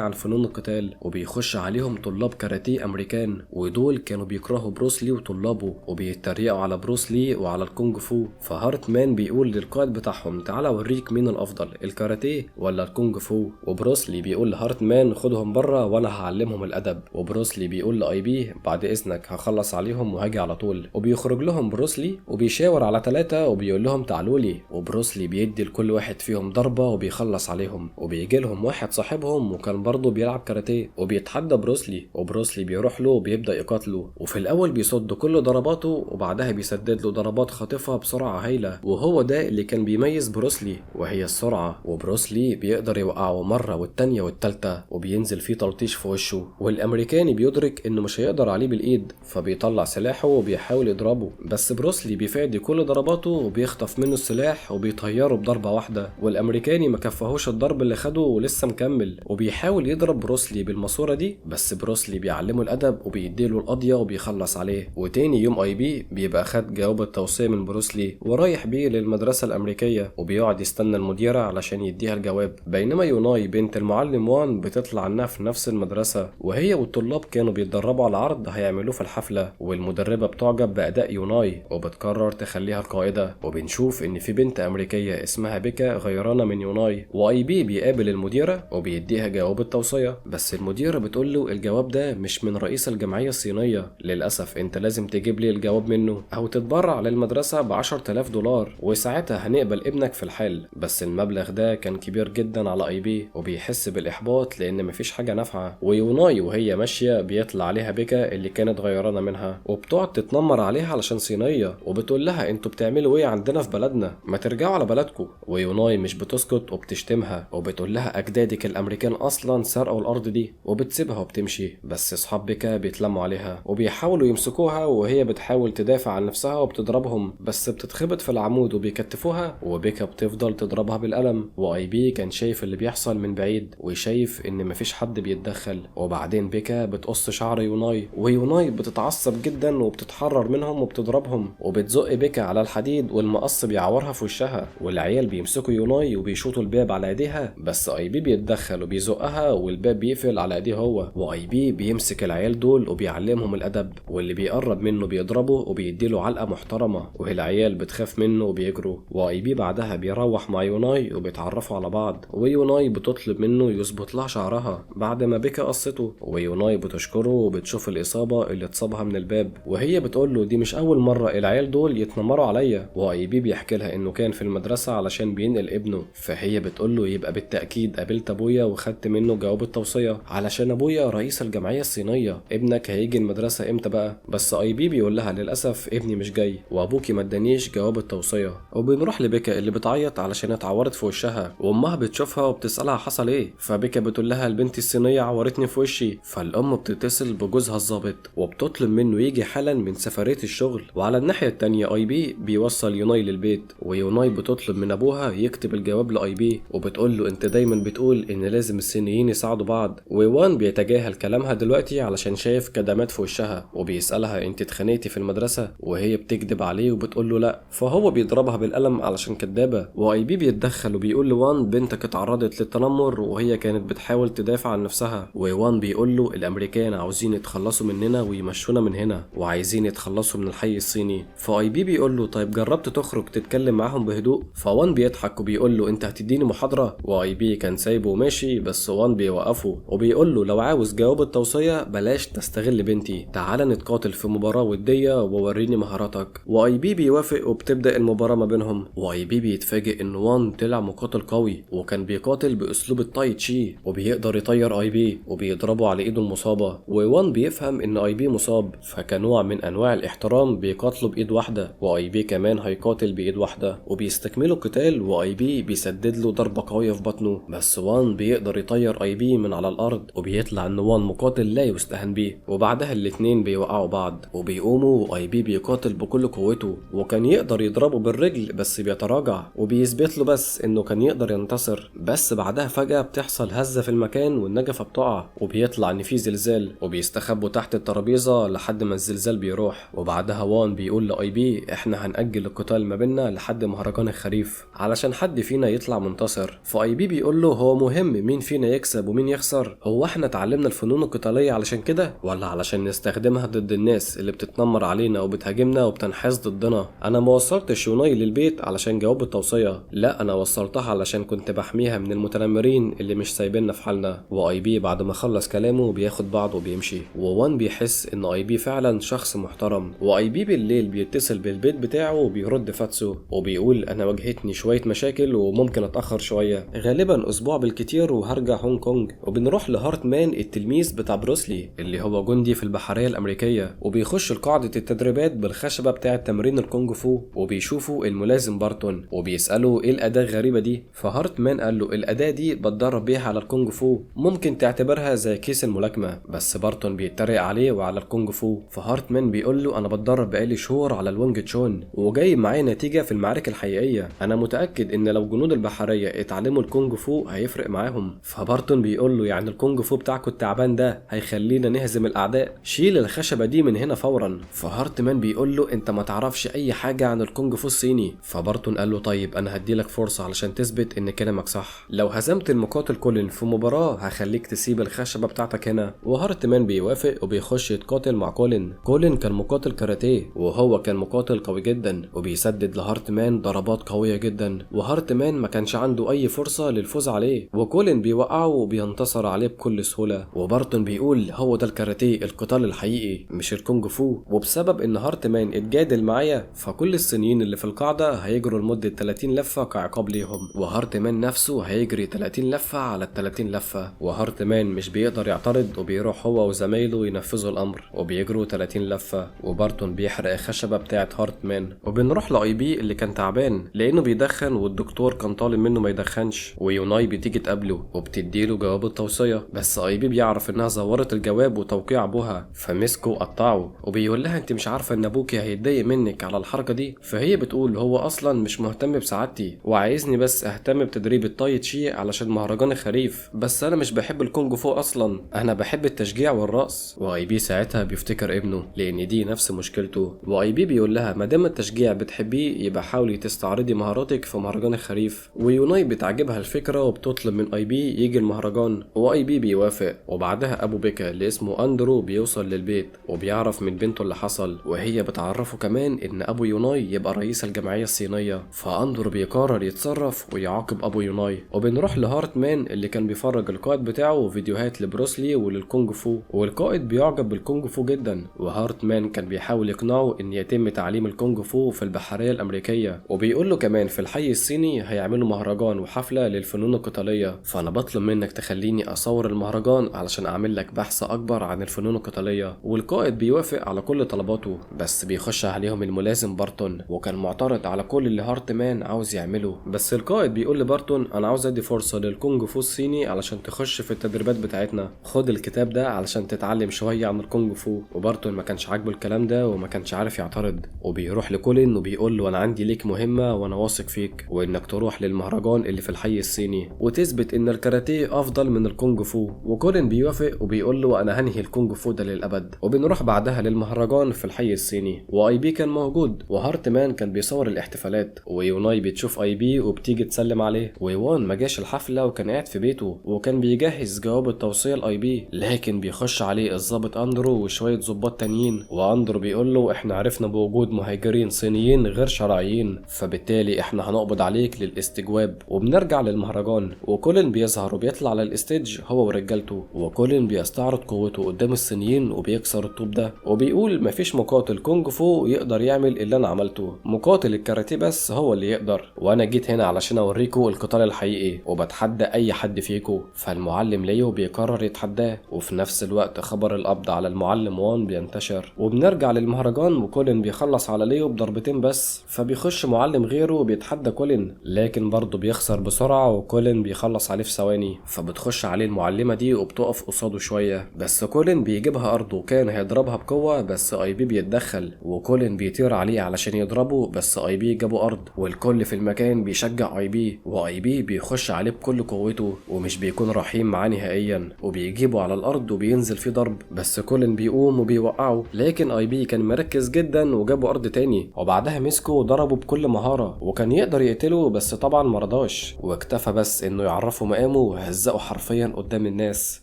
عن فنون القتال، وبيخش عليهم طلاب كاراتيه امريكان ودول كانوا بيكرهوا بروسلي وطلابه وبيتريقوا على بروسلي وعلى الكونج فو. فهارتمان بيقول للقائد بتاعهم تعالى اوريك مين الافضل الكاراتيه ولا الكونج فو، وبروسلي بيقول لهارتمان خدهم بره وانا هعلمهم الادب، وبروسلي بيقول لاي بي بعد اذنك هخلص عليهم وهاجي على طول، وبيخرج لهم بروسلي وبيشاور على 3 وبيقول لهم تعالوا لي، وبروسلي بيدي لكل واحد فيهم ضربه وبيخلص عليهم، وبيجي لهم واحد صاحبهم وكان برضه بيلعب كاراتيه وبيتحدى بروسلي، وبروسلي بيروح له وبيبدا يقاتله، وفي الاول بيصد كل ضرباته وبعدها بيسدد له ضربات خاطفه بسرعه هايله، وهو ده اللي كان بيميز بروسلي وهي السرعه، وبروسلي بيقدر يوقعه مره والتانيه والتالته وبينزل فيه تلطيش في وشه، والامريكاني بيدرك انه مش هيقدر عليه بالايد فبيطلع سلاحه وبيحاول يضربه، بس بروسلي بيفادي كل ضرباته وبيخطف منه السلاح وبيطيره بضربه واحده، والامريكاني ما كفاهوش الضرب اللي خده ولسه مكمل وبيحاول يضرب بروسلي بالماسوره دي، بس بروسلي بيعلمه الادب وبيديله القضيه وبيخلص عليه. وتاني يوم اي بي بيبقى خد جواب التوصيه من بروسلي ورايح بيه للمدرسه الامريكيه، وبيقعد يستنى المديره علشان يديها الجواب، بينما يوناي بنت المعلم وان بتطلع عنها في نفس المدرسه، وهي والطلاب كانوا بيتدربوا على عرض هيعملوه في الحفله، والمدربه بتعجب باداء يوناي وبتقرر تخليها القائده، وبنشوف ان في بنت امريكيه اسمها بيكا غيرانه من يوناي، واي بي بيقابل المديره وبيديها جواب التوصيه، بس المديره بتقول له الجواب ده مش من رئيس الجمعيه الصينيه، للاسف انت لازم تجيب لي الجواب منه او تتبرع للمدرسه ب$10,000 وساعتها هنقبل ابنك في الحال، بس المبلغ ده كان كبير جدا على اي بي وبيحس بالاحباط لان مفيش حاجه نافعه، ويوناي وهي ماشيه بيطلع عليها بيكا اللي كانت غيرانه منها وبتقعد تتنمر عليها علشان صينيه، وبتقول لها انتوا بتعملوا ايه عندنا في بلدنا ما ترجعوا على بلدكم، ويوناي مش بتسكت وبتشتمها وبتقول لها اجدادك الامريكان اصلا سرقوا الارض دي، وبتسيبها وبتمشي، بس اصحاب بيكا بيتلموا عليها وبيحاولوا يمسكوها وهي بتحاول تدافع عن نفسها وبتضربهم، بس بتتخبط في العمود وبيكتفوها وبيكا بتفضل تضربها بالقلم، واي بي كان شايف اللي بيحصل من بعيد وشايف ان مفيش حد بيتدخل، وبعدين بيكا بتقص شعر يوناي ويوناي بتتعصب جدا وبتتحرر منهم وبتضربهم وبتزق بيكا على الحديد والمقص بيعورها في وشها، والعيال بيمسكوا يوناي وبيشوطوا الباب على ايديها، بس اي بي بيتدخل وبيزقها والباب بيقفل على ايديه هو، واي بي بيمسك العيال دول وبيعلمهم الادب، واللي بيقرب منه بيضربه وبيديله علقه محترمه، والعيال بتخاف منه وبيجروا، واي بي بعدها بيروح مع يوناي وبيتعرفوا على بعض، ويوناي بتطلب منه يظبط لها شعرها شعرها بعد ما بيكا قصته، ويوناي بتشكره وبتشوف الإصابة اللي اتصابها من الباب، وهي بتقول له دي مش أول مرة العيال دول يتنمروا عليا. واي بي بيحكي لها إنه كان في المدرسة علشان بينقل ابنه، فهي بتقول له يبقى بالتأكيد قابلت أبويا وخدت منه جواب التوصية علشان أبويا رئيس الجمعية الصينية، ابنك هيجي المدرسة إمتى بقى؟ بس اي بي بيقول لها للأسف ابني مش جاي وأبوكي ما ادانيش جواب التوصية. وبنروح لبيكا اللي بتعيط علشان اتعورت في وشها، وأمها بتشوفها وبتسألها حصل إيه، فبيكا بتقول لها البنت الصينية عورتني في وشي. فالأم بتتصل بجوزها الضابط وبتطلب منه يجي حالا من سفرية الشغل. وعلى الناحية التانية اي بي بيوصل يوناي للبيت، ويوناي بتطلب من أبوها يكتب الجواب لاي بي، وبتقول له انت دايما بتقول ان لازم الصينيين يساعدوا بعض. ووان بيتجاهل كلامها دلوقتي علشان شايف كدمات في وشها، وبيسألها انت اتخانقتي في المدرسة، وهي بتكذب عليه وبتقول له لا، فهو بيضربها بالقلم علشان كدابة. واي بي بيتدخل وبيقول لوان بنتك اتعرضت للتنمر وهي كانت بتحاول تدافع عن نفسها. ووان بيقول له الامريكان عاوزين يتخلصوا مننا ويمشونا من هنا وعايزين يتخلصوا من الحي الصيني. فاي بي بيقول له طيب جربت تخرج تتكلم معاهم بهدوء؟ فوان بيضحك وبيقول له انت هتديني محاضرة؟ واي بي كان سايبه وماشي، بس وان بيوقفه وبيقول له لو عاوز جواب التوصية بلاش تستغل بنتي، تعال نتقاتل في مباراة ودية ووريني مهاراتك. واي بي بيوافق وبتبدأ المباراة ما بينهم. واي بي بيتفاجئ ان وان طلع مقاتل قوي وكان بيقاتل باسلوب التاي تشي، وبيقدر يطير اي بي وبيضربه على ايده المصابة. ووان بيفهم ان اي بي مصاب، فكنوع من انواع الاحترام بيقاتلوا بايد واحدة، واي بي كمان هيقاتل بايد واحدة وبيستكملوا القتال. واي بي بيسدد له ضربة قوية في بطنه، بس وان بيقدر يطير اي بي من على الارض، وبيطلع ان وان مقاتل لا يستهان بيه. وبعدها الاتنين بيوقعوا بعض وبيقوموا، واي بي بيقاتل بكل قوته وكان يقدر يضربه بالرجل بس بيتراجع وبيثبت له بس انه كان يقدر ينتصر. بس بعدها فجأة بتحصل هزة في المكان والنجفة بتقع وبيطلع ان في زلزال، وبيستخبوا تحت الترابيزة لحد ما الزلزال بيروح. وبعدها وان بيقول لاي بي احنا هنأجل القتال ما بيننا لحد مهرجان الخريف علشان حد فينا يطلع منتصر. فاي بي بيقول له هو مهم مين فينا يكسب ومين يخسر؟ هو احنا اتعلمنا الفنون القتالية علشان كده ولا علشان نستخدمها ضد الناس اللي بتتنمر علينا وبتهاجمنا وبتنحاز ضدنا؟ انا ما وصلتش يوناي للبيت علشان جواب التوصية، لا انا وصلتها علشان كنت بحميها من المتنمرين اللي مش سايبيننا في حالنا. واي بي بعد ما خلص كلامه بياخد بعضه وبيمشي، ووان بيحس ان اي بي فعلا شخص محترم. واي بي بالليل بيتصل بالبيت بتاعه وبيرد فاتسو وبيقول انا واجهتني شوية مشاكل وممكن اتأخر شوية، غالبا اسبوع بالكتير وهرجع هونج كونج. وبنروح لهارت مان التلميذ بتاع بروسلي اللي هو جندي في البحرية الامريكية، وبيخش لقاعدة التدريبات بالخشبة بتاعة تمرين الكونج فو، وبيشوفوا الملازم بارتون وبيسألوا ايه الأداة الغريبة دي. فهارت مان قال له الأداة دي بتدرب بيها على الكونج فو، ممكن تعتبرها زي كيس الملاكمة. بس بارتون بيتريق عليه وعلى الكونج فو، فهارت مان بيقول له انا بتدرب بقالي شهور على الوانج تشون وجايب معايا نتيجة في المعارك الحقيقية، انا متأكد ان لو جنود البحرية اتعلموا الكونج فو هيفرق معاهم. فبارتون بيقول له يعني الكونج فو بتاعكم التعبان ده هيخلينا نهزم الاعداء؟ شيل الخشبة دي من هنا فورا. فهارت مان بيقول له انت ما تعرفش اي حاجة عن الكونج فو الصيني. فبارتون قال له طيب انا هديلك فرصة علشان تثبت ان كلامك صح، لو هزمت المقاتل كولين في مباراة هخليك تسيب الخشبة بتاعتك هنا. وهارت مان بيوافق وبيخش يتقاتل مع كولين. كولين كان مقاتل كاراتيه وهو كان مقاتل قوي جدا وبيسدد لهارت مان ضربات قوية جدا، وهارت مان ما كانش عنده اي فرصة للفوز عليه، وكولين بيوقعه وبينتصر عليه بكل سهولة. وبارتون بيقول هو ده الكاراتيه، القتال الحقيقي مش الكونج فو. وبسبب ان هارت مان اتجادل معايا فكل الصينيين اللي في القاعدة هيجروا لمدة 30 لفة كعقاب ليهم، وهارت مان نفسه هيجري 30 لفة على ال 30 لفة. وهارت مان مش بيقدر يعترض وبيروح هو وزمايله ينفذوا الامر وبيجروا 30 لفة، وبارتون بيحرق الخشبة بتاعت هارت مان. وبنروح لاي بي اللي كان تعبان لانه بيدخن والدكتور كان طالب منه ما يدخنش، ويوناي بتيجي تقابله وبتديله جواب التوصية، بس اي بي بيعرف انها زورت الجواب وتوقيع ابوها فمسكه وقطعه، وبيقول لها انت مش عارفة ان ابوكي هيتضايق منك على الحركة دي؟ فهي بتقول هو اصلا مش مهتم بسعادتي وعايزني بس اهتم بتدريب التاي تشي علشان مهرجان الخريف، بس انا مش بحب الكونج فو اصلا، انا بحب التشجيع والرقص. واي بي ساعتها بيفتكر ابنه لان دي نفس مشكلته، واي بي بيقول لها ما دام التشجيع بتحبيه يبقى حاولي تستعرضي مهاراتك في مهرجان الخريف. ويوناي بتعجبها الفكره وبتطلب من اي بي يجي المهرجان، واي بي بيوافق. وبعدها ابو بيكا اللي اسمه اندرو بيوصل للبيت وبيعرف من بنته اللي حصل، وهي بتعرفه كمان ان ابو يوناي يبقى رئيس الجمعيه الصينيه. فاندرو بيقرر يتصرف ويعاقب ابو يوناي. وبنروح لهارت مان اللي كان بيفرج بيفرج القائد بتاعه فيديوهات لبروسلي وللكونج فو، والقائد بيعجب بالكونج فو جدا. وهارتمان كان بيحاول يقنعه ان يتم تعليم الكونج فو في البحرية الامريكية، وبيقول له كمان في الحي الصيني هيعملوا مهرجان وحفلة للفنون القتالية، فانا بطلب منك تخليني اصور المهرجان علشان اعمل لك بحث اكبر عن الفنون القتالية. والقائد بيوافق على كل طلباته، بس بيخش عليهم الملازم بارتون وكان معترض على كل اللي هارتمان عاوز يعمله. بس القائد بيقول لبارتون انا عاوز ادي فرصة للكونج فو الصيني علشان تخش في التدريبات بتاعتنا، خد الكتاب ده علشان تتعلم شوية عن الكونج فو. وبارتون ما كانش عاجبه الكلام ده وما كانش عارف يعترض، وبيروح لكولين وبيقول له انا عندي ليك مهمة وانا واثق فيك، وانك تروح للمهرجان اللي في الحي الصيني وتثبت ان الكاراتيه افضل من الكونج فو. وكولين بيوافق وبيقول له انا هنهي الكونج فو ده للابد. وبنروح بعدها للمهرجان في الحي الصيني، واي بي كان موجود، وهارتمان كان بيصور الاحتفالات، ويوناي بتشوف اي بي وبتيجي تسلم عليه. ويوان ما جاش الحفلة وكان قاعد في بيته وكان بيجهز جواب التوصية لاي بي، لكن بيخش عليه الضابط اندرو وشوية ضباط تانيين، واندرو بيقول له احنا عرفنا بوجود مهاجرين صينيين غير شرعيين، فبالتالي احنا هنقبض عليك للاستجواب. وبنرجع للمهرجان وكولين بيظهر وبيطلع على الاستيج هو ورجالته، وكولين بيستعرض قوته قدام الصينيين وبيكسر الطوب ده، وبيقول مفيش مقاتل كونج فو يقدر يعمل اللي انا عملته، مقاتل الكاراتيه بس هو اللي يقدر، وانا جيت هنا علشان اوريكم القتال الحقيقي وبتحدى اي حد فيكم. فالمعلم ليو بيقرر يتحداه، وفي نفس الوقت خبر القبض على المعلم وان بينتشر. وبنرجع للمهرجان وكولين بيخلص على ليو بضربتين بس، فبيخش معلم غيره وبيتحدى كولين، لكن برضه بيخسر بسرعة وكولين بيخلص عليه في ثواني. فبتخش عليه المعلمة دي وبتقف قصاده شوية، بس كولين بيجيبها أرضه وكان هيضربها بقوة، بس اي بي بيتدخل وكولين بيطير عليه علشان يضربه، بس اي بي جابه أرض، والكل في المكان بيشجع اي بي، واي بي بيخش عليه بكل قوته ومش بيكون رحيم معاه نهائيا، وبيجيبه على الأرض وبينزل فيه ضرب، بس كولين بيقوم وبيوقعه، لكن اي بي كان مركز جدا وجابه أرض تاني، وبعدها مسكه وضربه بكل مهارة، وكان يقدر يقتله بس طبعا مرضاش، واكتفى بس انه يعرفه مقامه وهزقه حرفيا قدام الناس.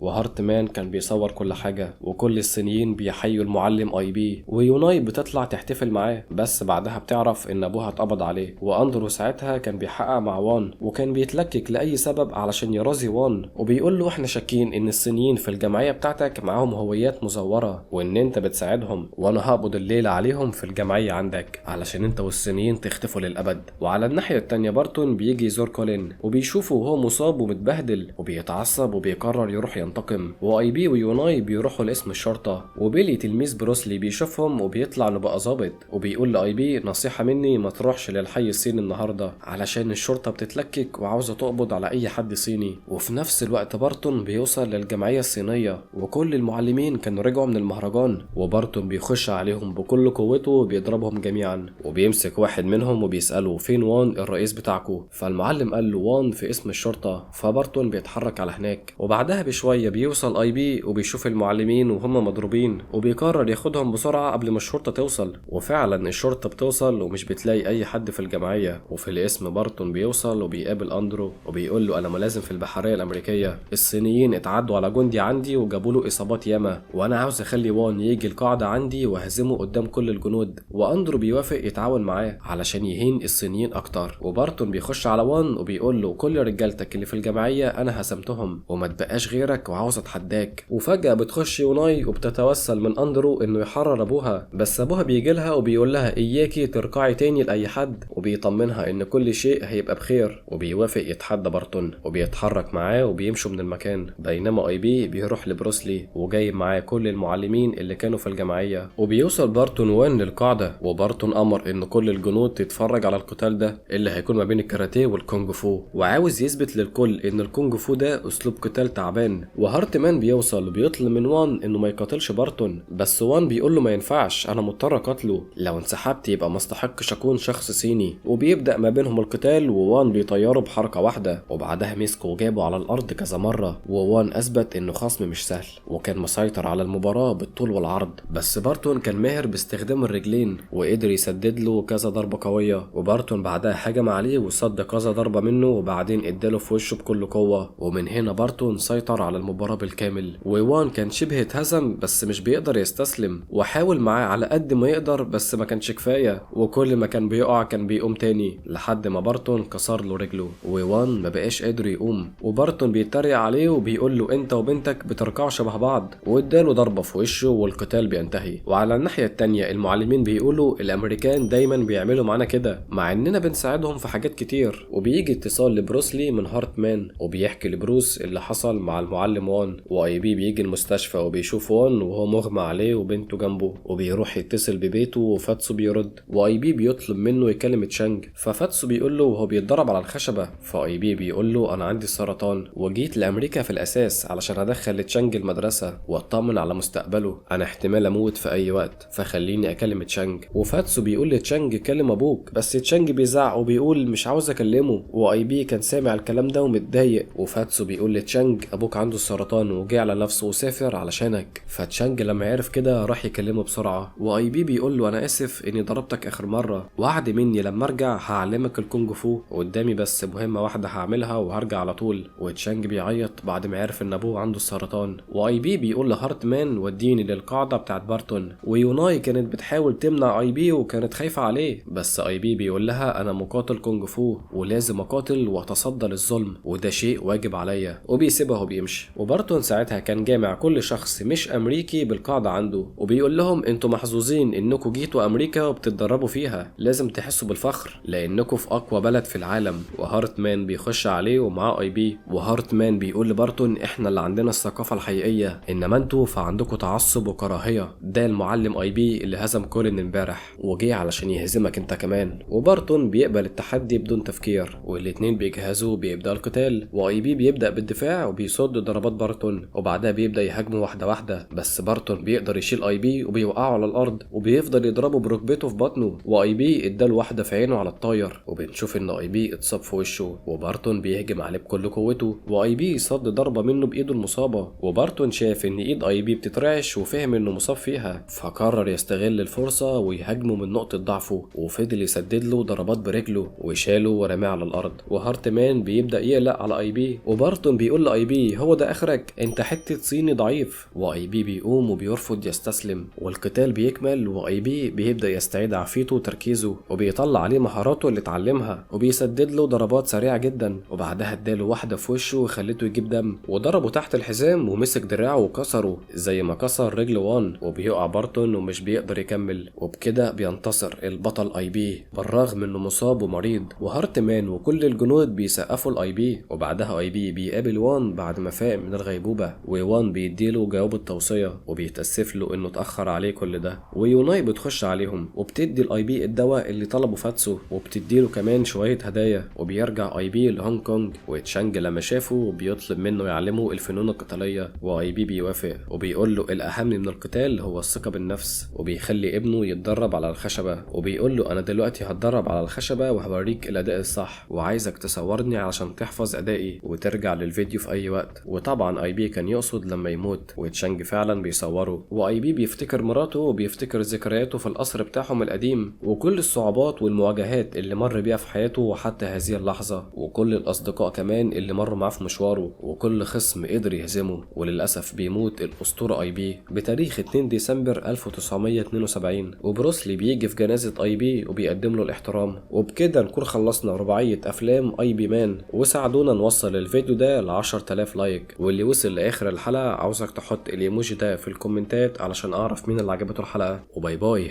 وهارتمان كان بيصور كل حاجة، وكل الصينيين بيحيوا المعلم اي بي، ويوناي بتطلع تحتفل معاه، بس بعدها بتعرف ان ابوها اتقبض عليه. واندرو ساعتها كان بيحقق مع وان وكان بيتلكك لاي سبب علشان يرازي وان، وبيقول له احنا شاكين ان الصينيين في الجمعية بتاعتك معاهم هويات مزورة وان انت بتساعدهم، وانا هقبض الليلة عليهم في الجمعية عندك علشان انت والصينيين تختفوا للابد. وعلى الناحية التانية بارتون بيجي يزور كولين وبيشوفه وهو مصاب ومتبهدل وبيتعصب وبيقرر يروح ينتقم. واي بي ويوناي بيروحوا لاسم الشرطة، وبيلي تلميذ بروسلي بيشوفهم وبيطلع انه بقى ظابط، وبيقول لاي بي نصيحة مني ما تروحش للحي الصيني النهاردة علشان الشرطة بتتلكك وعاوزة تقبض على اي حد صيني. وفي نفس الوقت بارتون بيوصل للجمعية الصينية وكل المعلمين كانوا رجعوا من المهرجان، وبارتون بيخش عليهم بكل قوته وبيضربهم جميعا، وبيمسك واحد منهم وبيسأله فين وان الرئيس بتاعكو، فالمعلم قال له وان في اسم الشرطة، فبارتون بيتحرك على هناك. وبعدها بشوية بيوصل اي بي وبيشوف المعلمين وهم مضروبين وبيقرر ياخدهم بسرعة قبل ما الشرطة توصل، وفعلا الشرطة بتوصل ومش بتلاقي اي حد في الجمعية. وفي الاسم بارتون بيوصل وبيقابل اندرو وبيقول له انا ملازم في البحرية الامريكية، الصينيين اتعدوا على جندي عندي وجابوا له اصابات ياما، وانا عاوز اخلي وان يجي القاعدة عندي وهزمه قدام كل الجنود. واندرو بيوافق يتعاون معاه علشان يهين الصينيين اكتر. وبارتون بيخش على وان وبيقول له كل رجالتك اللي في الجمعية انا هزمتهم وما تبقاش غيرك وعاوز اتحداك. وفجأة بتخش يوناي وبتتوسل من اندرو انه يحرر ابوها، بس ابوها بيجي لها وبيقول لها اياكي تركعي تاني لاي حد، وبيطمنها ان كل شيء هيبقى بخير، وبيوافق يتحدى بارتون وبيتحرك معاه وبيمشوا من المكان. بينما اي بي بيروح لبروسلي وجايب معاه كل المعلمين اللي كانوا في الجمعية، وبيوصل بارتون وان للقاعدة، وبارتون امر ان كل الجنود تتفرج على القتال ده اللي هيكون ما بين الكاراتيه والكونج فو، وعاوز يثبت للكل ان الكونج فو ده اسلوب قتال تعبان. وهارتمان بيوصل وبيطلب من وان انه ما يقاتلش بارتون، بس وان بيقول له ما ينفعش انا مضطر اقاتله، لو انسحبت يبقى ما استحقش اكون شخص صيني. وبيبدا ما بينهم القتال ووان بيطيره بحركه واحده، وبعدها مسكه وجابه على الارض كذا مره، ووان اثبت انه خصم مش سهل وكان مسيطر على المباراه بالطول والعرض، بس بارتون كان ماهر باستخدام الرجلين وقدر يسدد له كذا ضربه قويه. وبارتون بعدها هجم عليه وصد كذا ضربه منه وبعدين اداله في وشه بكل قوه، ومن هنا بارتون سيطر على المباراه بالكامل. ووان كان شبه اتهزم بس مش بيقدر يستسلم، وحاول معاه على قد ما يقدر بس ما كانش كفايه، وكل ما كان بيقع كان بيقوم تاني لحد ما بارتون كسر له رجله، ووان ما بقاش قادر يقوم. وبارتون بيتريق عليه وبيقول له انت وبنتك بتركعوا شبه بعض، واداله ضربه في وشه والقتال بينتهي. وعلى الناحيه التانيه المعلمين بيقولوا الامريكان دايما بيعملوا معانا كده مع اننا بنساعدهم في حاجات كتير. وبيجي اتصال لبروسلي من هارتمان وبيحكي لبروس اللي حصل مع المعلم وان، واي بي بيجي المستشفى وبيشوف وان وهو مغمى عليه وبنته جنبه، وبيروح يتصل ببيته وفاتسو بيرد، واي بي بيطلب منه يكلم تشانج. ففاتسو بيقول له وهو بيتدرب على الخشبه، فاي بي بيقول له انا عندي السرطان وجيت لامريكا في الاساس علشان ادخل تشانج المدرسه واطمن على مستقبله، انا احتمال اموت في اي وقت فخليني اكلم تشانج. وفاتسو بيقول لتشانج كلم ابوك، بس تشانج بيزعق وبيقول مش عاوز اكلمه، واي بي كان سامع الكلام ده ومتضايق. وفاتسو بيقول لتشانج ابوك عنده السرطان وجه على نفسه وسافر علشانك. فتشانج لما عرف كده راح يكلمه بسرعه، واي بي بيقول له انا اسف اني ضربتك اخر مره، وعد مني لما ارجع هعلمك الكونج فو، قدامي بس مهمه واحده هعملها وهرجع على طول. وتشانج بيعيط بعد ما عرف ان ابوه عنده السرطان. واي بي بيقول لهارتمان وديني للقاعده بتاعت بارتون. ويوناي كانت بتحاول تمنع اي بي وكانت خايفه عليه، بس اي بي بيقول لها انا مقاتل كونج فو ولازم اقاتل واتصدى للظلم وده شيء واجب عليا، وبيسيبها وبيمشي. وبارتون ساعتها كان جامع كل شخص مش امريكي بالقاعده عنده وبيقول لهم انتوا محظوظين انكم جيتوا امريكا وبتتدربوا فيها، لازم تحسوا بالفخر لانكم في اقوى بلد في العالم. وهارتمان بيخش عليه ومعاه اي بي، وهارتمان بيقول لبارتون احنا اللي عندنا الثقافه الحقيقيه انما انتوا فعندكم تعصب وكراهيه، ده المعلم اي بي اللي هزم كولين امبارح وجه علشان يهزمك انت كمان. وبارتون بيقبل التحدي بدون تفكير، والاتنين بيجهزوا بيبدا القتال، واي بي بيبدا بالدفاع وبيصد ضربات بارتون وبعدها بيبدا يهاجمه واحده واحده، بس بارتون بيقدر يشيل اي بي وبيوقعه على الارض وبيفضل يضربه بركبته في بطنه، واي بي اداله واحده في عينه على الطاير، وبنشوف ان اي بي اتصاب في وشه وبارتون بيهجم عليه بكل قوته، واي بي صد ضربه منه بايده المصابه، وبارتون شاف ان ايد اي بي بتترعش وفهم انه مصاب فيها فقرر يستغل الفرصه ويهاجمه من نقطه ضعفه، وفضل يسدد له ضربات برجله وشاله ورماه على الارض. وهارتمان بيبدا يقلق على اي بي، وبارتون بيقول لاي بي هو ده اخرك انت حته صيني ضعيف، واي بي بيقوم وبيرفض يستسلم، والقتال بيكمل واي بي بيبدا يستعيد عافيته وتركيزه وبيطلع عليه مهاراته اللي اتعلمها وبيسدد له ضربات سريعه جدا، وبعدها اداله واحده في وشه وخلته يجيب دم وضربه تحت الحزام ومسك دراعه وكسره زي ما كسر رجل وان، وبيقع بارتون ومش بيقدر يكمل، وبكده بينتصر البطل اي بي بالرغم انه مصاب ومريض. وهارتمان وكل الجنود بيسقفوا لاي بي، وبعدها اي بي بيقابل وان بعد ما فاق من الغيبوبه، ووان بيديله جواب التوصيه وبيتاسف له انه اتاخر عليه كل ده. ويوناي بتخش عليهم وبتدي الاي بي الدواء اللي طلبه فاتسو وبتديله كمان شويه هدايا، وبيرجع اي بي لهونج كونج، وتشانج لما شافه بيطلب منه يعلمه الفنون القتاليه، واي بي بيوافق وبيقول له الاهم من القتال هو الثقه بالنفس، وبيخلي ابنه يتدرب على الخشبه، وبيقول له انا دلوقتي هتدرب على الخشبه وهوريك الاداء الصح وعايزك تصورني علشان تحفظ ادائي وترجع للفيديو في اي وقت. وطبعا اي بي كان يقصد لما يموت، وتشانج فعلا بيصوره، واي بي بيفتكر مراته وبيفتكر ذكرياته في القصر بتاعهم القديم وكل الصعوبات والمواجهات اللي مر بيها في حياته وحتى هذه اللحظه، وكل الاصدقاء كمان اللي مروا معاه في مشواره، وكل خصم قدر يهزمه. وللاسف بيموت الاسطوره اي بي بتاريخ 2 ديسمبر 1972، وبروسلي بيجي في جنازه اي بي وبيقدم له الاحترام. وبكده نكون خلصنا رباعيه افلام اي بي مان، وساعدونا نوصل الفيديو ده ل 10000 لايك، واللي وصل لاخر الحلقه عاوزك تحط الايموجي ده في الكومنتات علشان اعرف مين اللي عجبته الحلقه. وباي باي.